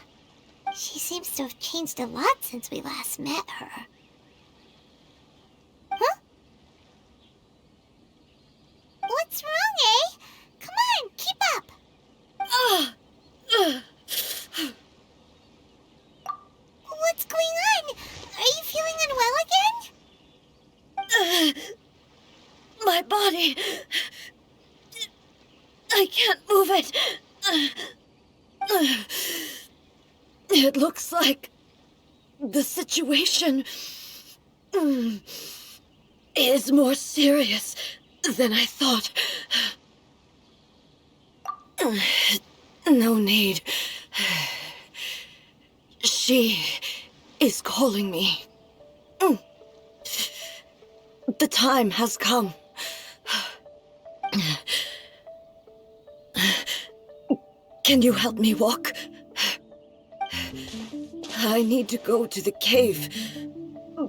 She seems to have changed a lot since we last met her. Huh? What's wrong, eh? Come on, keep up! What's going on? Are you feeling unwell again? My body... I can't move it. It looks like the situation is more serious than I thought. No need. She is calling me. The time has come. Can you help me walk? I need to go to the cave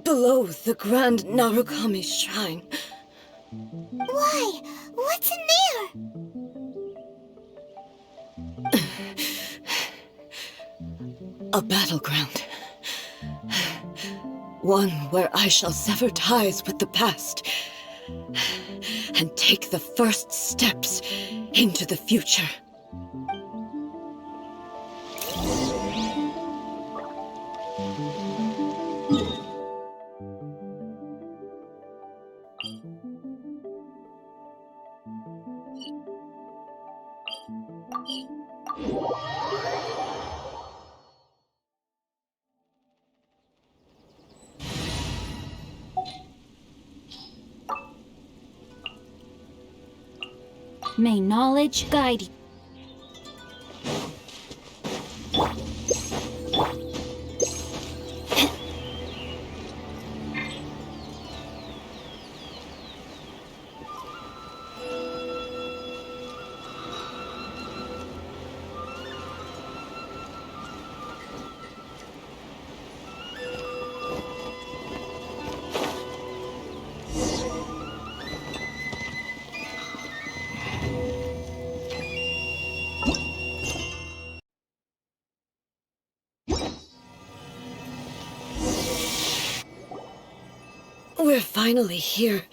below the Grand Narukami Shrine. Why? What's in there? A battleground. One where I shall sever ties with the past and take the first steps into the future. May knowledge guide you. We're finally here.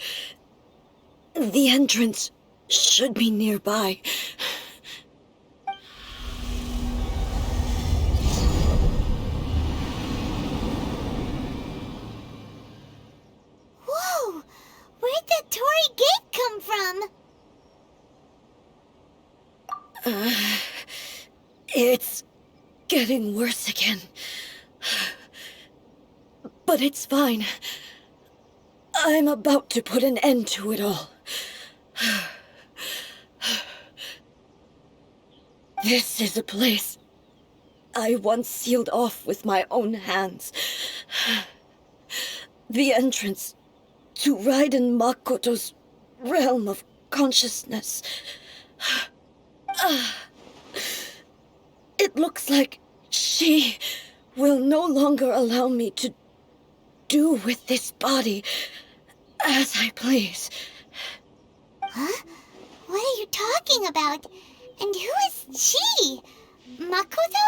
The entrance should be nearby. Whoa! Where'd that Torii gate come from? It's getting worse again. But it's fine. I'm about to put an end to it all. This is a place I once sealed off with my own hands. The entrance to Raiden Makoto's realm of consciousness. It looks like she will no longer allow me to do with this body as I please. Huh? What are you talking about? And who is she? Makoto?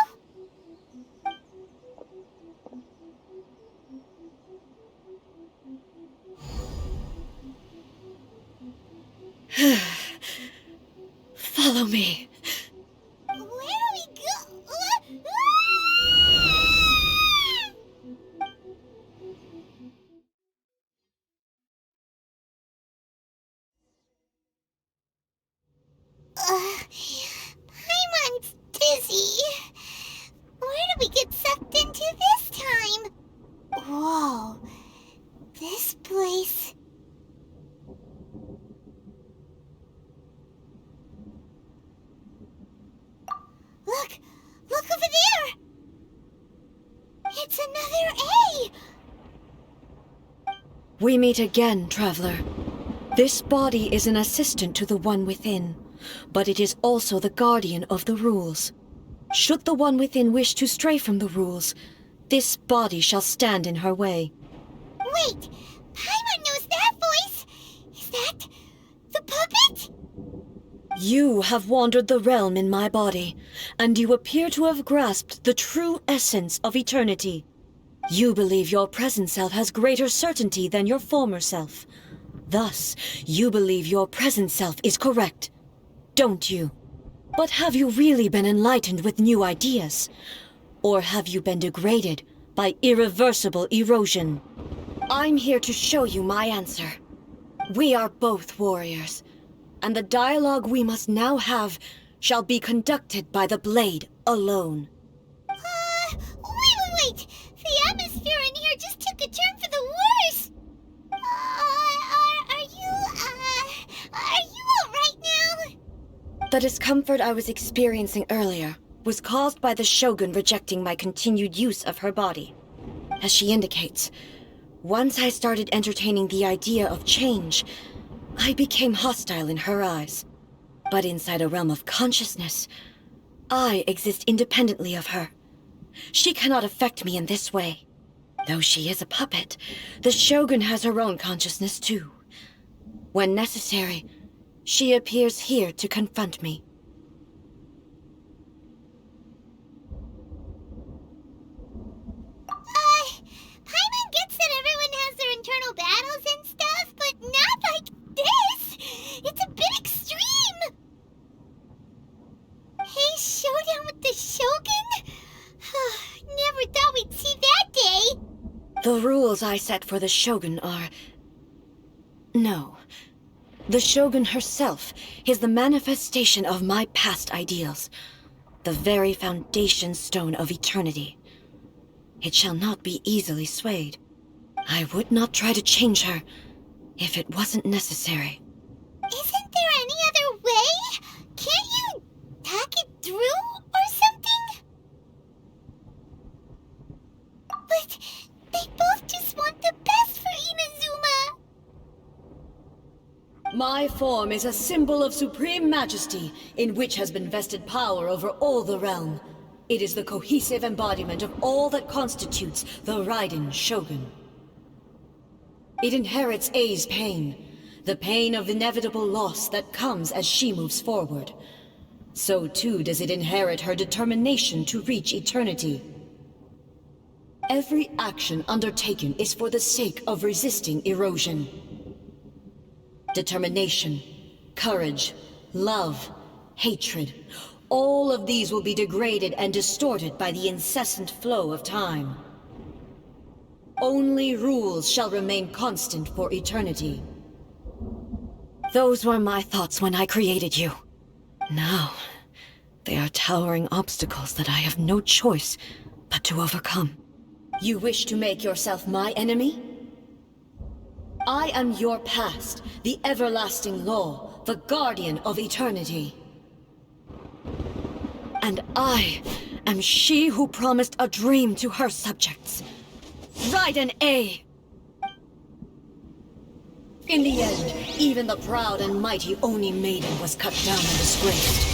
Follow me. Where do we go? Paimon's dizzy. Where did we get sucked into this time? Whoa. This place... Look! Look over there! It's another A! We meet again, traveler. This body is an assistant to the One Within, but it is also the guardian of the rules. Should the One Within wish to stray from the rules, this body shall stand in her way. Wait! Paimon knows that voice! Is that... the puppet? You have wandered the realm in my body, and you appear to have grasped the true essence of eternity. You believe your present self has greater certainty than your former self. Thus, you believe your present self is correct, don't you? But have you really been enlightened with new ideas? Or have you been degraded by irreversible erosion? I'm here to show you my answer. We are both warriors, and the dialogue we must now have shall be conducted by the blade alone. Wait! The atmosphere in here just took a turn for the worse! Are you alright now? The discomfort I was experiencing earlier was caused by the Shogun rejecting my continued use of her body. As she indicates, once I started entertaining the idea of change, I became hostile in her eyes. But inside a realm of consciousness, I exist independently of her. She cannot affect me in this way. Though she is a puppet, the Shogun has her own consciousness too. When necessary, she appears here to confront me. Paimon gets that everyone has their internal battles and stuff, but not like this! It's a bit extreme! Hey, showdown with the Shogun? Never thought we'd see that day! The rules I set for the Shogun are... No. The Shogun herself is the manifestation of my past ideals. The very foundation stone of eternity. It shall not be easily swayed. I would not try to change her if it wasn't necessary. Isn't there any other way? withdrew or something? But they both just want the best for Inazuma. My form is a symbol of supreme majesty, in which has been vested power over all the realm. It is the cohesive embodiment of all that constitutes the Raiden Shogun. It inherits Ei's pain, the pain of inevitable loss that comes as she moves forward. So too does it inherit her determination to reach eternity. Every action undertaken is for the sake of resisting erosion. Determination, courage, love, hatred, all of these will be degraded and distorted by the incessant flow of time. Only rules shall remain constant for eternity. Those were my thoughts when I created you. Now, they are towering obstacles that I have no choice but to overcome. You wish to make yourself my enemy? I am your past, the everlasting law, the guardian of eternity. And I am she who promised a dream to her subjects. Raiden A. In the end, even the proud and mighty Oni Maiden was cut down and disgraced.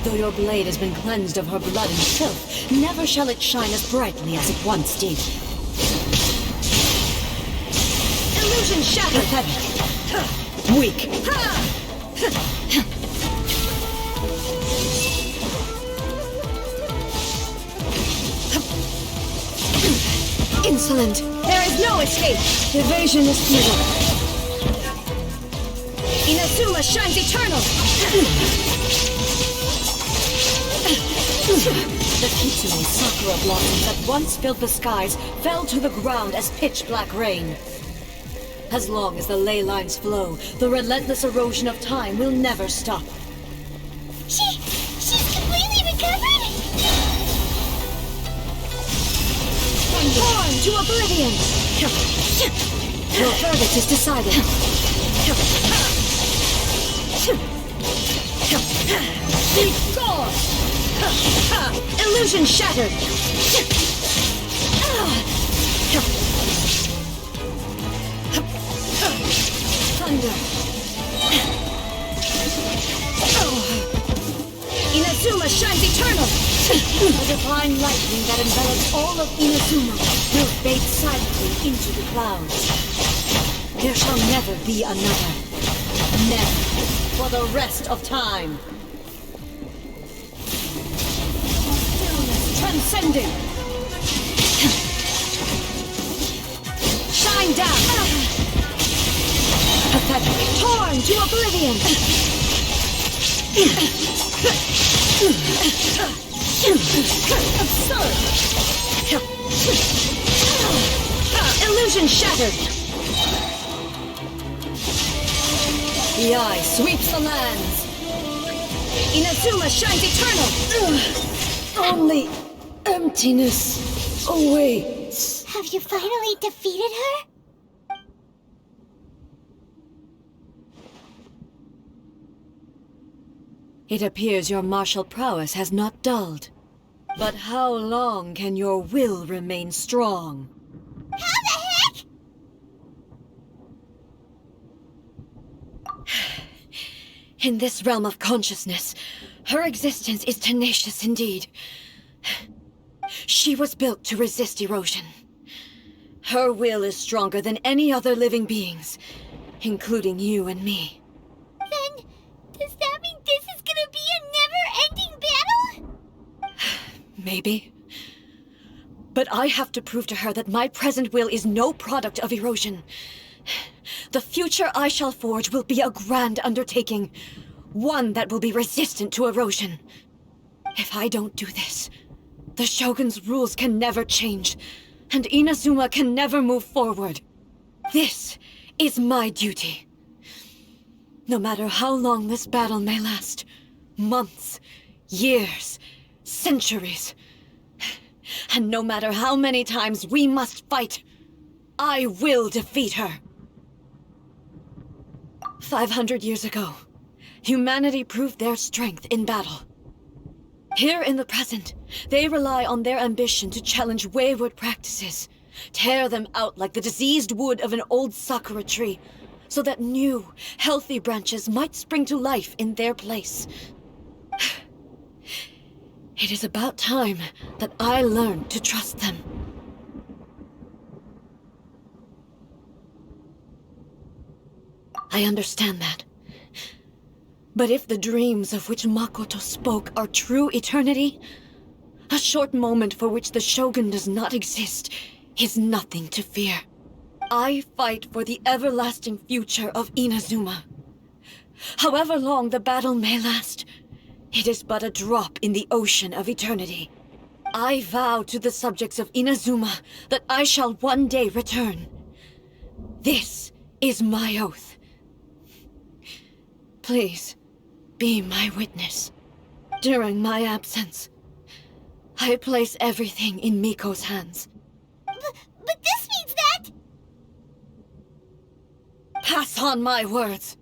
Though your blade has been cleansed of her blood and filth, never shall it shine as brightly as it once did. Illusion shattered! Pathetic. Weak. Insolent! There is no escape! Evasion is futile. Inazuma shines eternal! The Kitsune Sakura blossoms that once filled the skies fell to the ground as pitch-black rain. As long as the ley lines flow, the relentless erosion of time will never stop. She's completely recovered? Torn to oblivion! Your verdict is decided. Be gone! Illusion shattered! Thunder! Inazuma shines eternal! A divine lightning that envelops all of Inazuma will fade silently into the clouds. There shall never be another. Never. For the rest of time. Stillness transcending. Shine down. Pathetic. Torn to oblivion. Absurd. Illusion shattered. The eye sweeps the lands. Inazuma shines eternal. Only emptiness awaits. Have you finally defeated her? It appears your martial prowess has not dulled. But how long can your will remain strong? How the heck? In this realm of consciousness, her existence is tenacious indeed. She was built to resist erosion. Her will is stronger than any other living being's, including you and me. Then, does that mean this is gonna be a never-ending battle? Maybe. But I have to prove to her that my present will is no product of erosion. The future I shall forge will be a grand undertaking, one that will be resistant to erosion. If I don't do this, the Shogun's rules can never change, and Inazuma can never move forward. This is my duty. No matter how long this battle may last, months, years, centuries, and no matter how many times we must fight, I will defeat her. 500 years ago, humanity proved their strength in battle. Here in the present, they rely on their ambition to challenge wayward practices, tear them out like the diseased wood of an old sakura tree, so that new, healthy branches might spring to life in their place. It is about time that I learned to trust them. I understand that. But if the dreams of which Makoto spoke are true eternity, a short moment for which the Shogun does not exist is nothing to fear. I fight for the everlasting future of Inazuma. However long the battle may last, it is but a drop in the ocean of eternity. I vow to the subjects of Inazuma that I shall one day return. This is my oath. Please, be my witness. During my absence, I place everything in Miko's hands. But this means that... Pass on my words.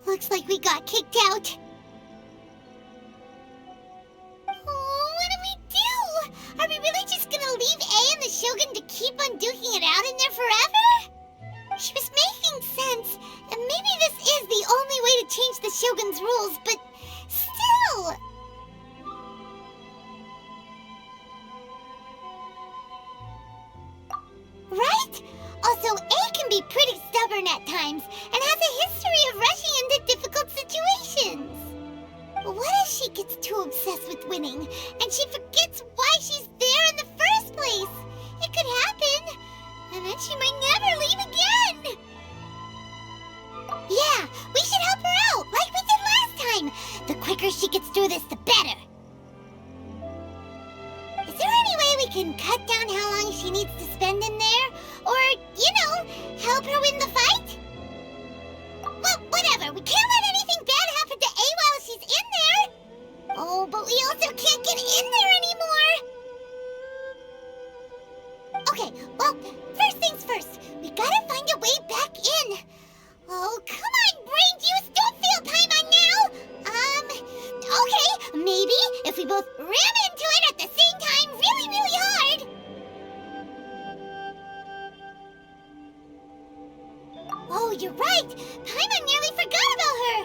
Looks like we got kicked out. Oh, what do we do? Are we really just gonna leave A and the Shogun to keep on duking it out in there forever? She was making sense, and maybe this is the only way to change the Shogun's rules, but still... Right? Also, A can be pretty stubborn at times, and has a history of rushing into difficult situations. What if she gets too obsessed with winning, and she forgets why she's there in the first place? It could happen, and then she might never leave again. Yeah, we should help her out, like we did last time. The quicker she gets through this, the better. Is there any way we can cut down how long she needs to spend in there? Or, you know, help her win the fight? Well, whatever. We can't let anything bad happen to A while she's in there. Oh, but we also can't get in there anymore. Okay, well, first things first. We gotta find a way back in. Oh, come on, brain juice. Don't feel time on now. Okay, maybe if we both ram into it at the same time really, really hard. Oh, you're right. Paimon nearly forgot about her.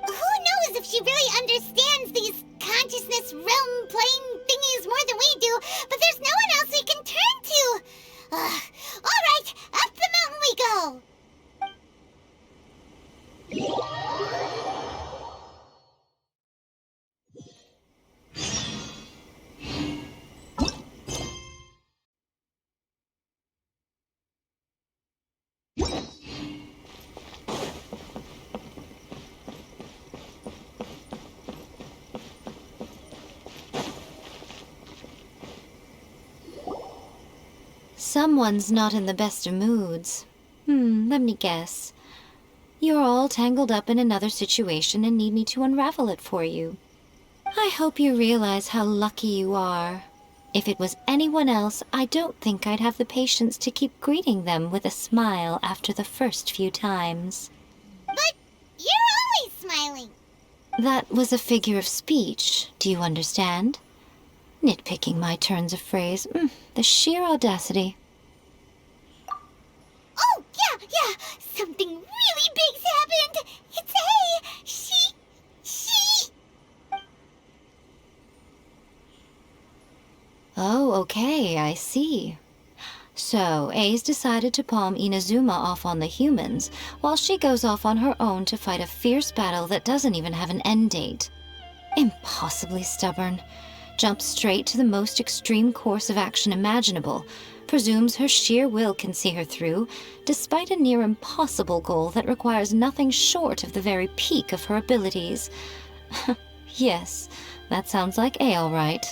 Who knows if she really understands these consciousness realm plane thingies more than we do, but there's no one else we can turn to. All right, up the mountain we go. Someone's not in the best of moods. Let me guess. You're all tangled up in another situation and need me to unravel it for you. I hope you realize how lucky you are. If it was anyone else, I don't think I'd have the patience to keep greeting them with a smile after the first few times. But you're always smiling. That was a figure of speech, do you understand? Nitpicking my turns of phrase. The sheer audacity. Oh, yeah. Something really big's happened. It's A. She... Oh, okay, I see. So, A's decided to palm Inazuma off on the humans, while she goes off on her own to fight a fierce battle that doesn't even have an end date. Impossibly stubborn. Jumps straight to the most extreme course of action imaginable, presumes her sheer will can see her through, despite a near impossible goal that requires nothing short of the very peak of her abilities. Yes, that sounds like A all right.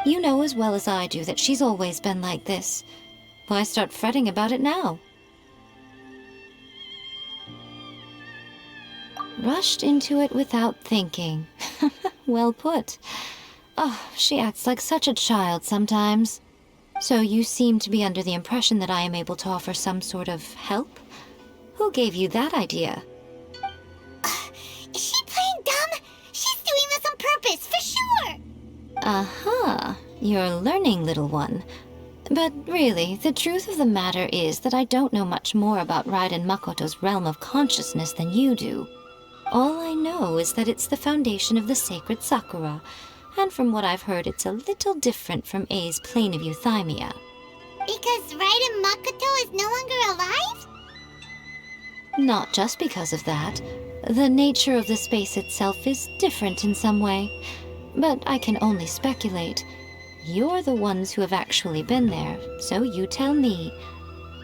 You know as well as I do that she's always been like this. Why start fretting about it now? rushed into it without thinking. Well put. Oh, she acts like such a child sometimes. So you seem to be under the impression that I am able to offer some sort of help? Who gave you that idea? Is she playing dumb? She's doing this on purpose, for sure! Uh-huh. You're learning, little one. But really, the truth of the matter is that I don't know much more about Raiden Makoto's realm of consciousness than you do. All I know is that it's the foundation of the Sacred Sakura, and from what I've heard, it's a little different from A's plane of euthymia. Because Raiden Makoto is no longer alive? Not just because of that. The nature of the space itself is different in some way. But I can only speculate. You're the ones who have actually been there, so you tell me.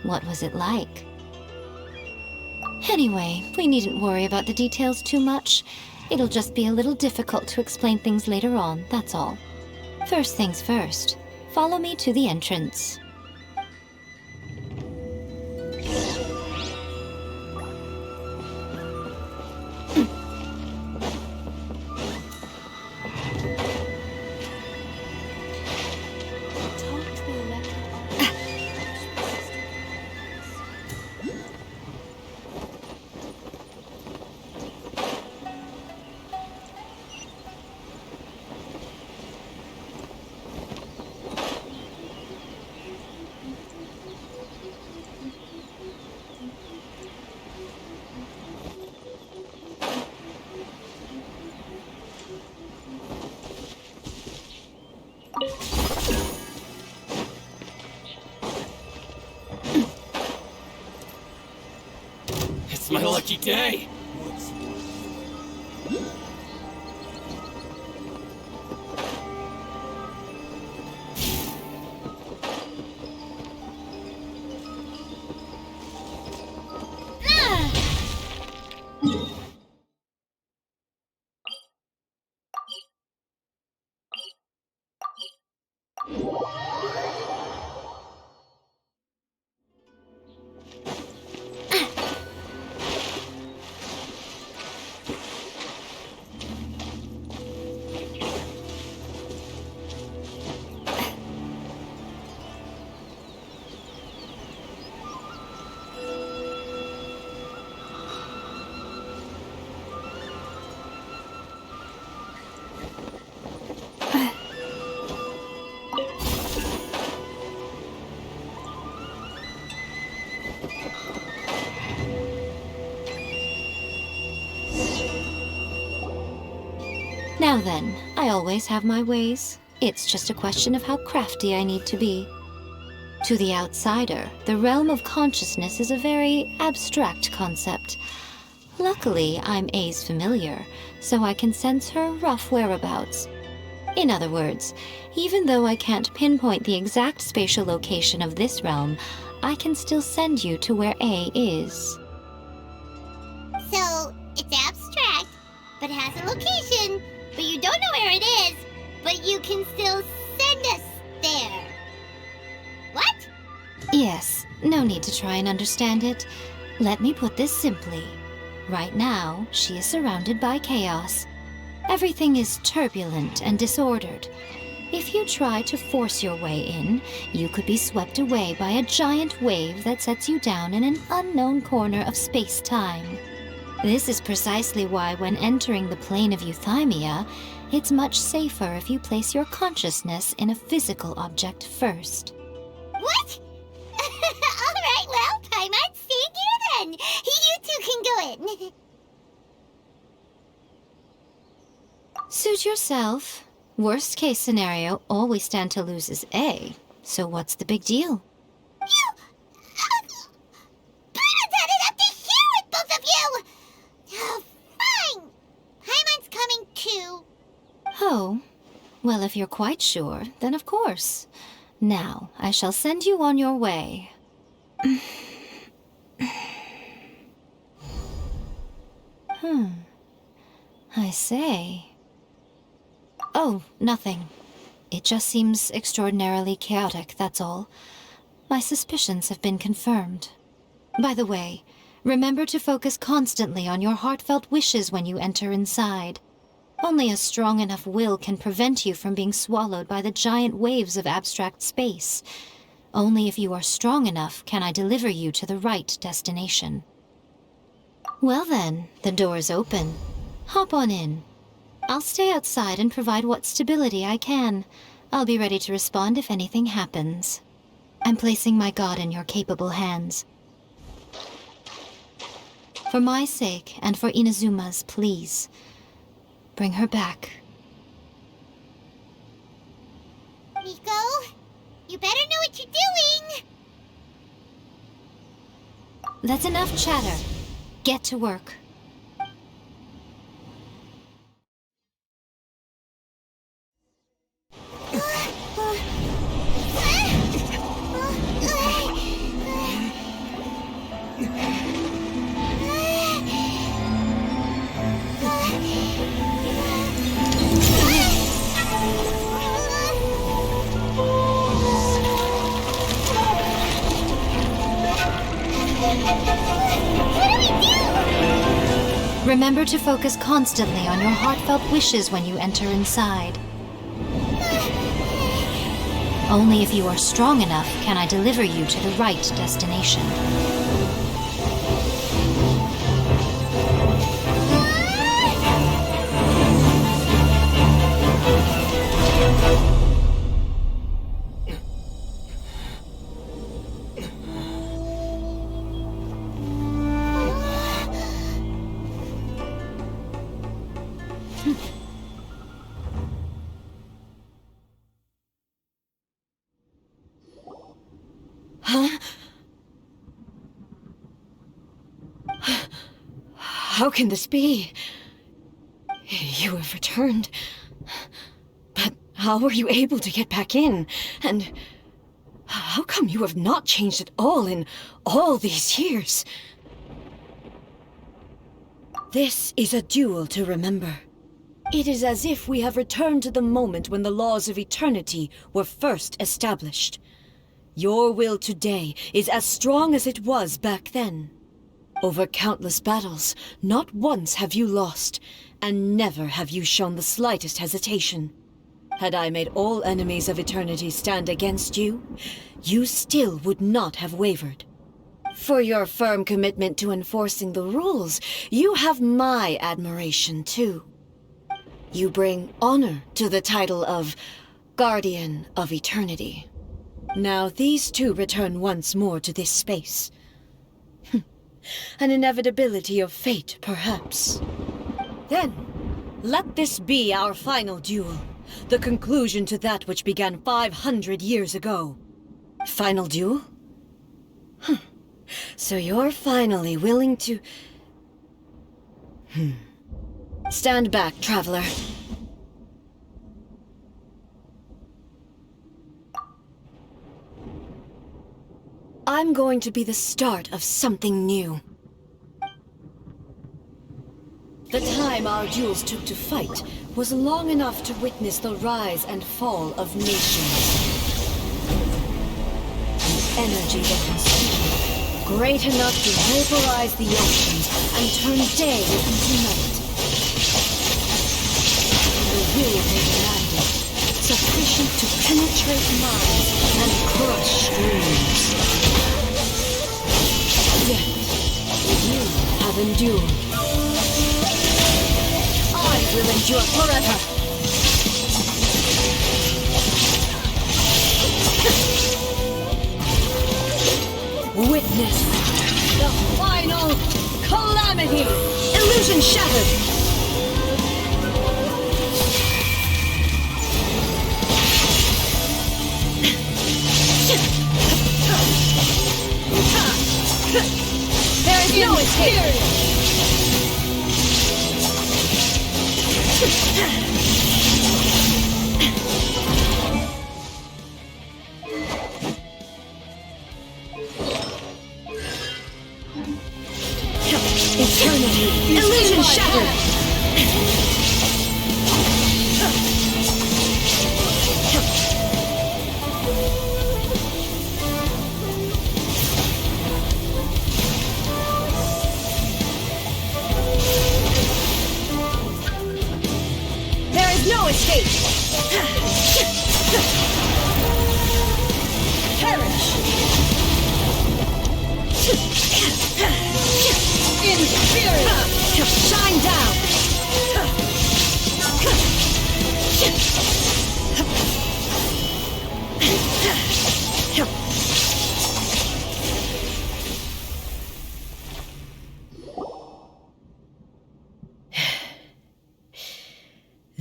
What was it like? Anyway, we needn't worry about the details too much. It'll just be a little difficult to explain things later on, that's all. First things first. Follow me to the entrance. It's my lucky day! Now then, I always have my ways. It's just a question of how crafty I need to be. To the outsider, the realm of consciousness is a very abstract concept. Luckily, I'm A's familiar, so I can sense her rough whereabouts. In other words, even though I can't pinpoint the exact spatial location of this realm, I can still send you to where A is. So, it's abstract, but has a location, but you don't know where it is, but you can still send us there. What? Yes, no need to try and understand it. Let me put this simply. Right now, she is surrounded by chaos. Everything is turbulent and disordered. If you try to force your way in, you could be swept away by a giant wave that sets you down in an unknown corner of space-time. This is precisely why when entering the plane of euthymia, it's much safer if you place your consciousness in a physical object first. What? Alright, well, Paimon, stay here then. You two can go in. Suit yourself. Worst case scenario, all we stand to lose is A. So what's the big deal? You... Paimon's had it up to here with both of you! Oh, fine. Paimon's coming too. Oh, well, if you're quite sure, then of course. Now, I shall send you on your way. I say. Oh, nothing. It just seems extraordinarily chaotic, that's all. My suspicions have been confirmed. By the way, Remember to focus constantly on your heartfelt wishes when you enter inside. Only a strong enough will can prevent you from being swallowed by the giant waves of abstract space. Only if you are strong enough can I deliver you to the right destination. Well then, the door's open. Hop on in. I'll stay outside and provide what stability I can. I'll be ready to respond if anything happens. I'm placing my god in your capable hands. For my sake, and for Inazuma's, please, bring her back. Miko, you better know what you're doing! That's enough chatter. Get to work. Remember to focus constantly on your heartfelt wishes when you enter inside. Only if you are strong enough can I deliver you to the right destination. How can this be? You have returned. But how were you able to get back in? And how come you have not changed at all in all these years? This is a duel to remember. It is as if we have returned to the moment when the laws of eternity were first established. Your will today is as strong as it was back then. Over countless battles, not once have you lost, and never have you shown the slightest hesitation. Had I made all enemies of eternity stand against you, you still would not have wavered. For your firm commitment to enforcing the rules, you have my admiration too. You bring honor to the title of Guardian of Eternity. Now these two return once more to this space. An inevitability of fate, perhaps. Then, let this be our final duel. The conclusion to that which began 500 years ago. Final duel? So you're finally willing to... Stand back, traveler. I'm going to be the start of something new. The time our duels took to fight was long enough to witness the rise and fall of nations. The energy they consumed, great enough to vaporize the oceans and turn day into night. And the will they demanded, sufficient to penetrate minds and crush dreams. Yet, you have endured. I will endure forever. Witness the final calamity! Illusion shattered! There is no escape! Eternity! Illusion shattered!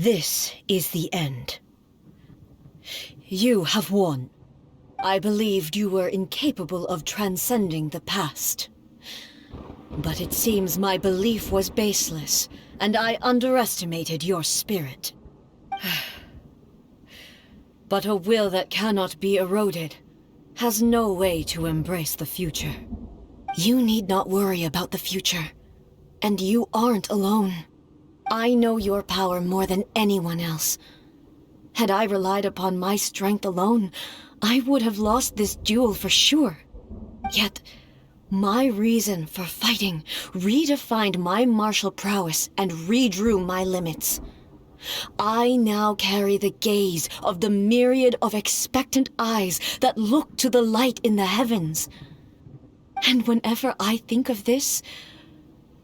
This is the end. You have won. I believed you were incapable of transcending the past. But it seems my belief was baseless, and I underestimated your spirit. But a will that cannot be eroded has no way to embrace the future. You need not worry about the future, and you aren't alone. I know your power more than anyone else. Had I relied upon my strength alone, I would have lost this duel for sure. Yet, my reason for fighting redefined my martial prowess and redrew my limits. I now carry the gaze of the myriad of expectant eyes that look to the light in the heavens. And whenever I think of this,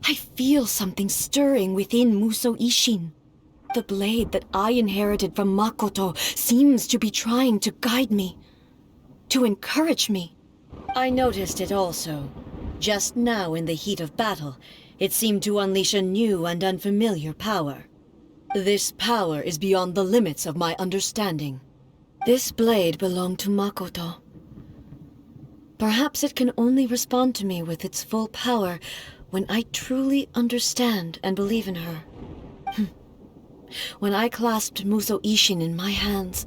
I feel something stirring within Musou Ishin. The blade that I inherited from Makoto seems to be trying to guide me, to encourage me. I noticed it also. Just now in the heat of battle, it seemed to unleash a new and unfamiliar power. This power is beyond the limits of my understanding. This blade belonged to Makoto. Perhaps it can only respond to me with its full power when I truly understand and believe in her. When I clasped Musou Ishin in my hands,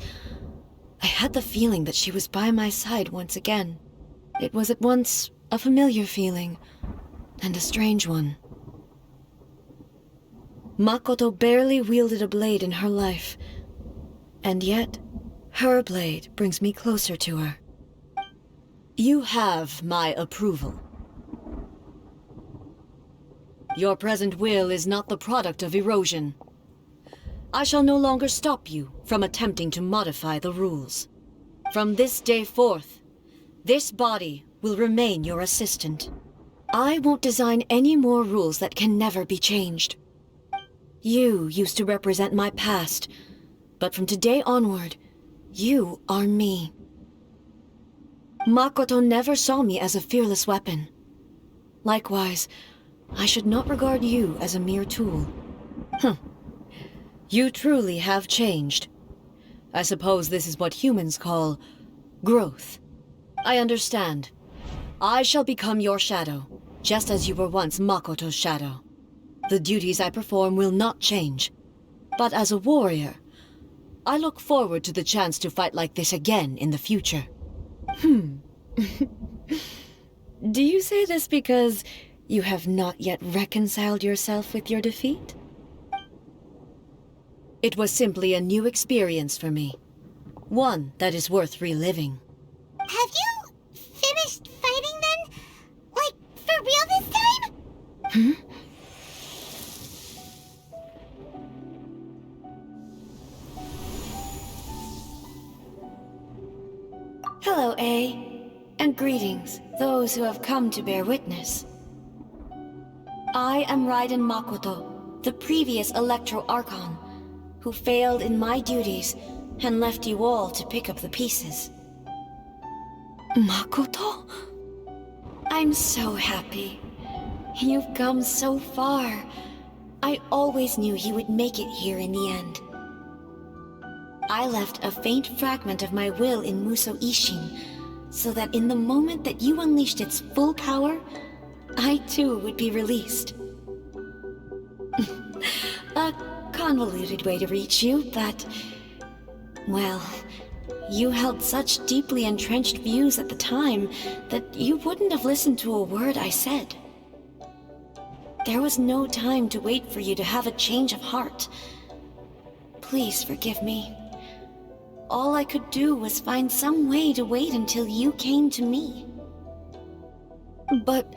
I had the feeling that she was by my side once again. It was at once a familiar feeling and a strange one. Makoto barely wielded a blade in her life, and yet her blade brings me closer to her. You have my approval. Your present will is not the product of erosion. I shall no longer stop you from attempting to modify the rules. From this day forth, this body will remain your assistant. I won't design any more rules that can never be changed. You used to represent my past, but from today onward, you are me. Makoto never saw me as a fearless weapon. Likewise, I should not regard you as a mere tool. You truly have changed. I suppose this is what humans call growth. I understand. I shall become your shadow, just as you were once Makoto's shadow. The duties I perform will not change. But as a warrior, I look forward to the chance to fight like this again in the future. Do you say this because you have not yet reconciled yourself with your defeat? It was simply a new experience for me. One that is worth reliving. Have you finished fighting then? Like, for real this time? Hello, A. And greetings, those who have come to bear witness. I am Raiden Makoto, the previous Electro Archon, who failed in my duties and left you all to pick up the pieces. Makoto? I'm so happy. You've come so far. I always knew you would make it here in the end. I left a faint fragment of my will in Musou Ishin, so that in the moment that you unleashed its full power, I too would be released. A convoluted way to reach you, but... well, you held such deeply entrenched views at the time that you wouldn't have listened to a word I said. There was no time to wait for you to have a change of heart. Please forgive me. All I could do was find some way to wait until you came to me. But...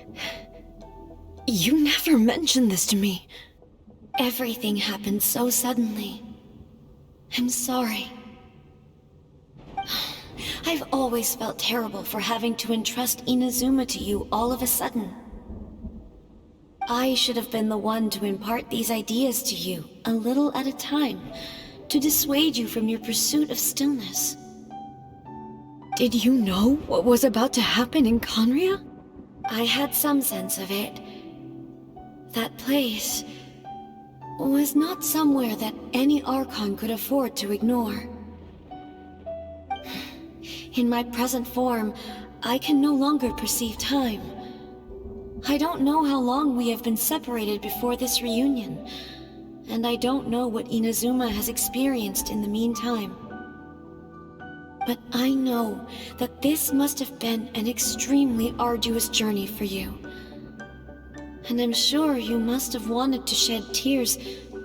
you never mentioned this to me. Everything happened so suddenly. I'm sorry. I've always felt terrible for having to entrust Inazuma to you all of a sudden. I should have been the one to impart these ideas to you, a little at a time, to dissuade you from your pursuit of stillness. Did you know what was about to happen in Conria? I had some sense of it. That place... was not somewhere that any Archon could afford to ignore. In my present form, I can no longer perceive time. I don't know how long we have been separated before this reunion, and I don't know what Inazuma has experienced in the meantime. But I know that this must have been an extremely arduous journey for you. And I'm sure you must have wanted to shed tears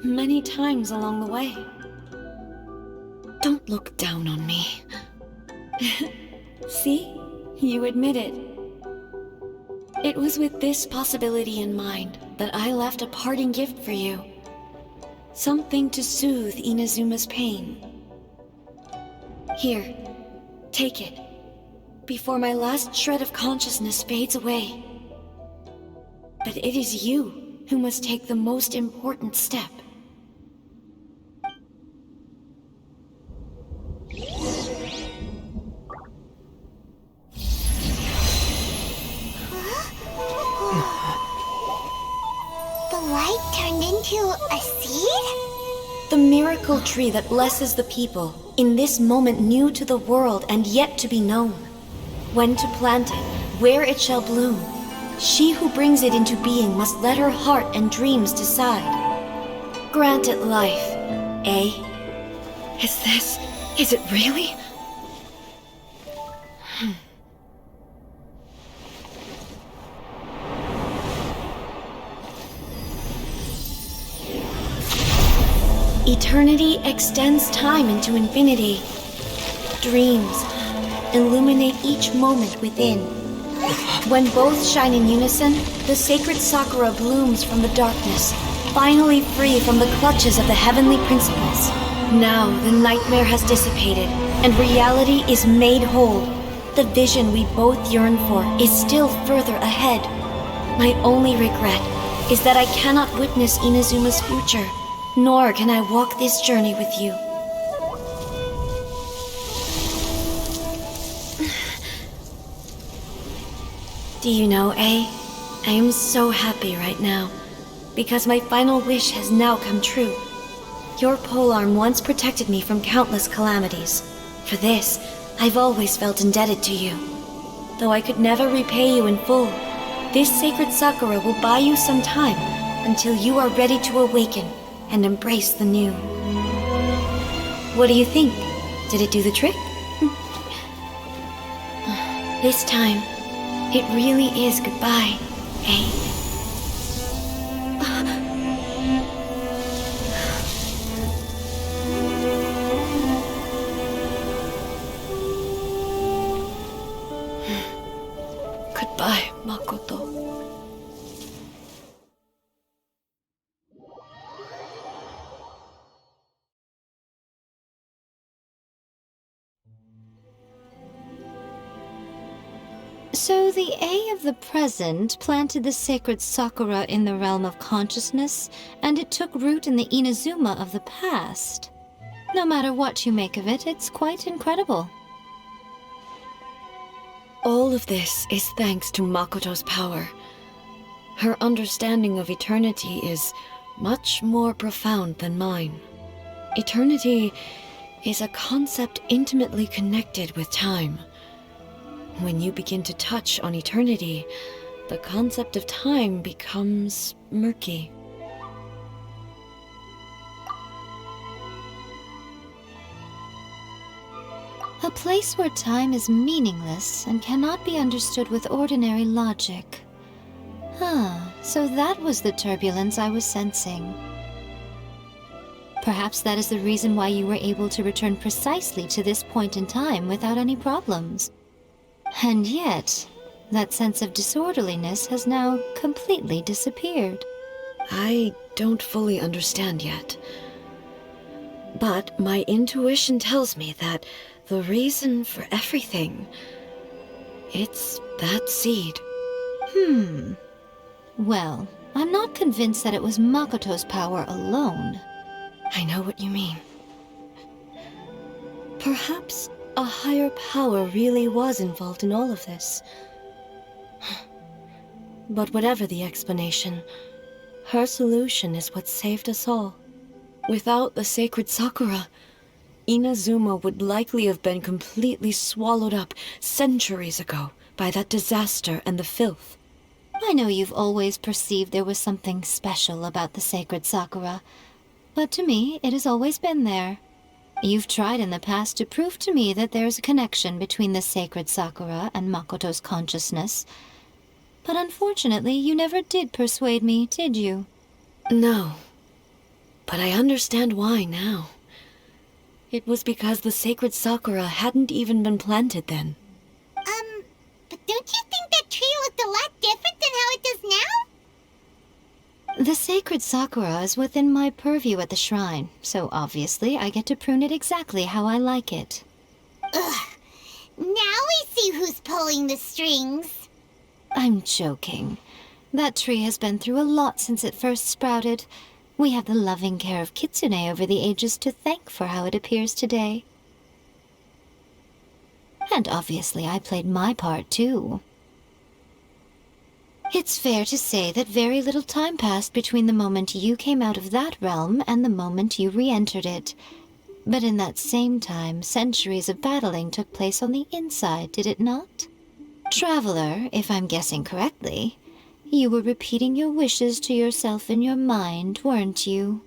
many times along the way. Don't look down on me. See? You admit it. It was with this possibility in mind that I left a parting gift for you. Something to soothe Inazuma's pain. Here, take it, before my last shred of consciousness fades away. But it is you who must take the most important step. The light turned into a seed? The miracle tree that blesses the people, in this moment new to the world and yet to be known. When to plant it, where it shall bloom. She who brings it into being must let her heart and dreams decide. Grant it life, eh? Is it really? Eternity extends time into infinity. Dreams illuminate each moment within. When both shine in unison, the Sacred Sakura blooms from the darkness, finally free from the clutches of the heavenly principles. Now the nightmare has dissipated, and reality is made whole. The vision we both yearn for is still further ahead. My only regret is that I cannot witness Inazuma's future, nor can I walk this journey with you. Do you know, I am so happy right now, because my final wish has now come true. Your polearm once protected me from countless calamities. For this, I've always felt indebted to you. Though I could never repay you in full, this Sacred Sakura will buy you some time until you are ready to awaken and embrace the new. What do you think? Did it do the trick? This time, it really is goodbye, eh? Goodbye, Makoto. So the A of the present planted the Sacred Sakura in the realm of consciousness, and it took root in the Inazuma of the past. No matter what you make of it, it's quite incredible. All of this is thanks to Makoto's power. Her understanding of eternity is much more profound than mine. Eternity is a concept intimately connected with time. When you begin to touch on eternity, the concept of time becomes murky. A place where time is meaningless and cannot be understood with ordinary logic. So that was the turbulence I was sensing. Perhaps that is the reason why you were able to return precisely to this point in time without any problems. And yet, that sense of disorderliness has now completely disappeared. I don't fully understand yet. But my intuition tells me that the reason for everything, it's that seed. Well, I'm not convinced that it was Makoto's power alone. I know what you mean. Perhaps a higher power really was involved in all of this. But whatever the explanation, Her solution is what saved us all. Without the Sacred Sakura, Inazuma would likely have been completely swallowed up centuries ago by that disaster and the filth. I know you've always perceived there was something special about the Sacred Sakura, but to me, it has always been there. You've tried in the past to prove to me that there's a connection between the Sacred Sakura and Makoto's consciousness, but unfortunately, you never did persuade me, did you? No, but I understand why now. It was because the Sacred Sakura hadn't even been planted then. But don't you think that tree looked a lot different than how it does now? The Sacred Sakura is within my purview at the shrine, so obviously I get to prune it exactly how I like it. Ugh. Now we see who's pulling the strings. I'm joking. That tree has been through a lot since it first sprouted. We have the loving care of Kitsune over the ages to thank for how it appears today. And obviously I played my part too. It's fair to say that very little time passed between the moment you came out of that realm and the moment you re-entered it. But in that same time, centuries of battling took place on the inside, did it not? Traveler, if I'm guessing correctly, you were repeating your wishes to yourself in your mind, weren't you?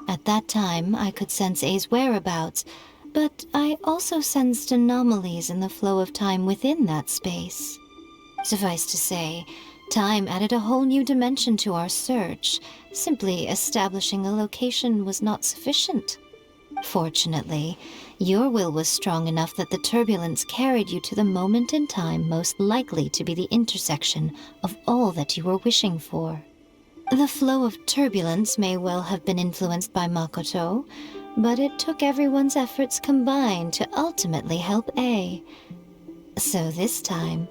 At that time, I could sense A's whereabouts, but I also sensed anomalies in the flow of time within that space. Suffice to say, time added a whole new dimension to our search. Simply establishing a location was not sufficient. Fortunately, your will was strong enough that the turbulence carried you to the moment in time most likely to be the intersection of all that you were wishing for. The flow of turbulence may well have been influenced by Makoto, but it took everyone's efforts combined to ultimately help A. So this time,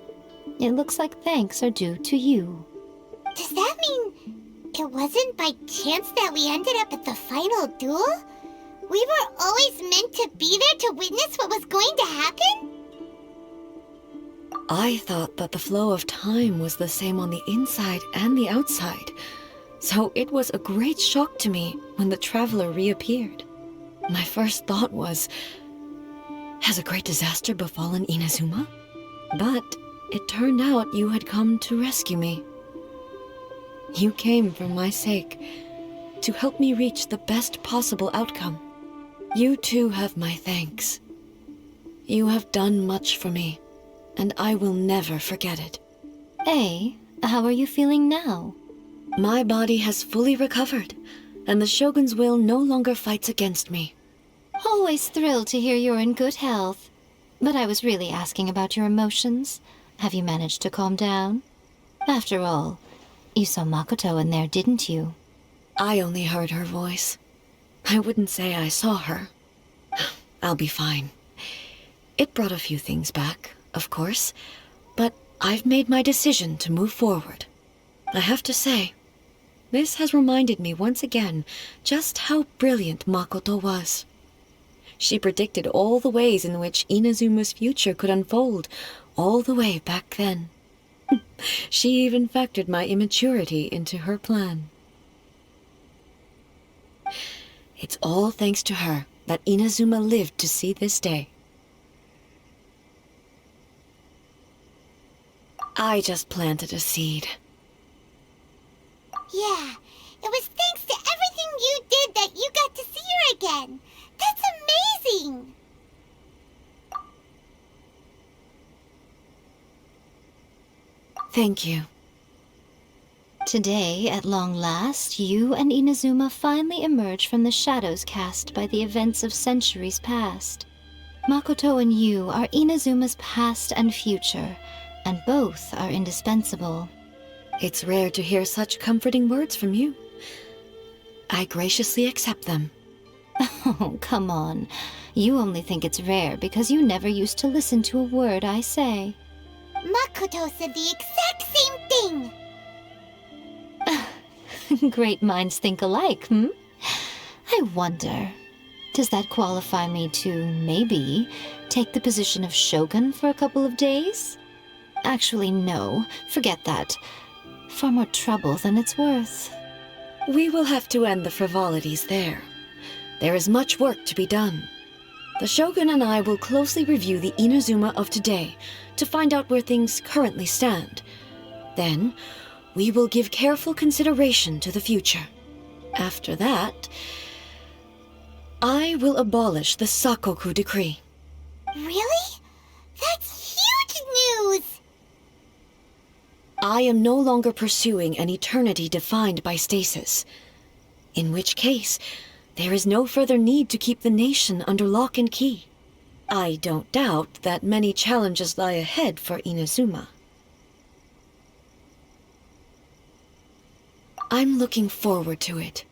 it looks like thanks are due to you. Does that mean it wasn't by chance that we ended up at the final duel? We were always meant to be there to witness what was going to happen? I thought that the flow of time was the same on the inside and the outside, so it was a great shock to me when the traveler reappeared. My first thought was, has a great disaster befallen Inazuma? But it turned out you had come to rescue me. You came for my sake, to help me reach the best possible outcome. You too have my thanks. You have done much for me, and I will never forget it. A, how are you feeling now? My body has fully recovered, and the Shogun's will no longer fights against me. Always thrilled to hear you're in good health. But I was really asking about your emotions. Have you managed to calm down? After all, you saw Makoto in there, didn't you? I only heard her voice. I wouldn't say I saw her. I'll be fine. It brought a few things back, of course, but I've made my decision to move forward. I have to say, this has reminded me once again just how brilliant Makoto was. She predicted all the ways in which Inazuma's future could unfold, all the way back then. She even factored my immaturity into her plan. It's all thanks to her that Inazuma lived to see this day. I just planted a seed. Yeah, it was thanks to everything you did that you got to see her again. That's amazing! Thank you. Today, at long last, you and Inazuma finally emerge from the shadows cast by the events of centuries past. Makoto and you are Inazuma's past and future, and both are indispensable. It's rare to hear such comforting words from you. I graciously accept them. Oh, come on. You only think it's rare because you never used to listen to a word I say. Makoto said the exact same thing! Great minds think alike, hmm? I wonder, does that qualify me to, maybe, take the position of Shogun for a couple of days? Actually, no. Forget that. Far more trouble than it's worth. We will have to end the frivolities there. There is much work to be done. The Shogun and I will closely review the Inazuma of today to find out where things currently stand. Then, we will give careful consideration to the future. After that, I will abolish the Sakoku decree. Really? That's huge news! I am no longer pursuing an eternity defined by stasis. In which case, there is no further need to keep the nation under lock and key. I don't doubt that many challenges lie ahead for Inazuma. I'm looking forward to it.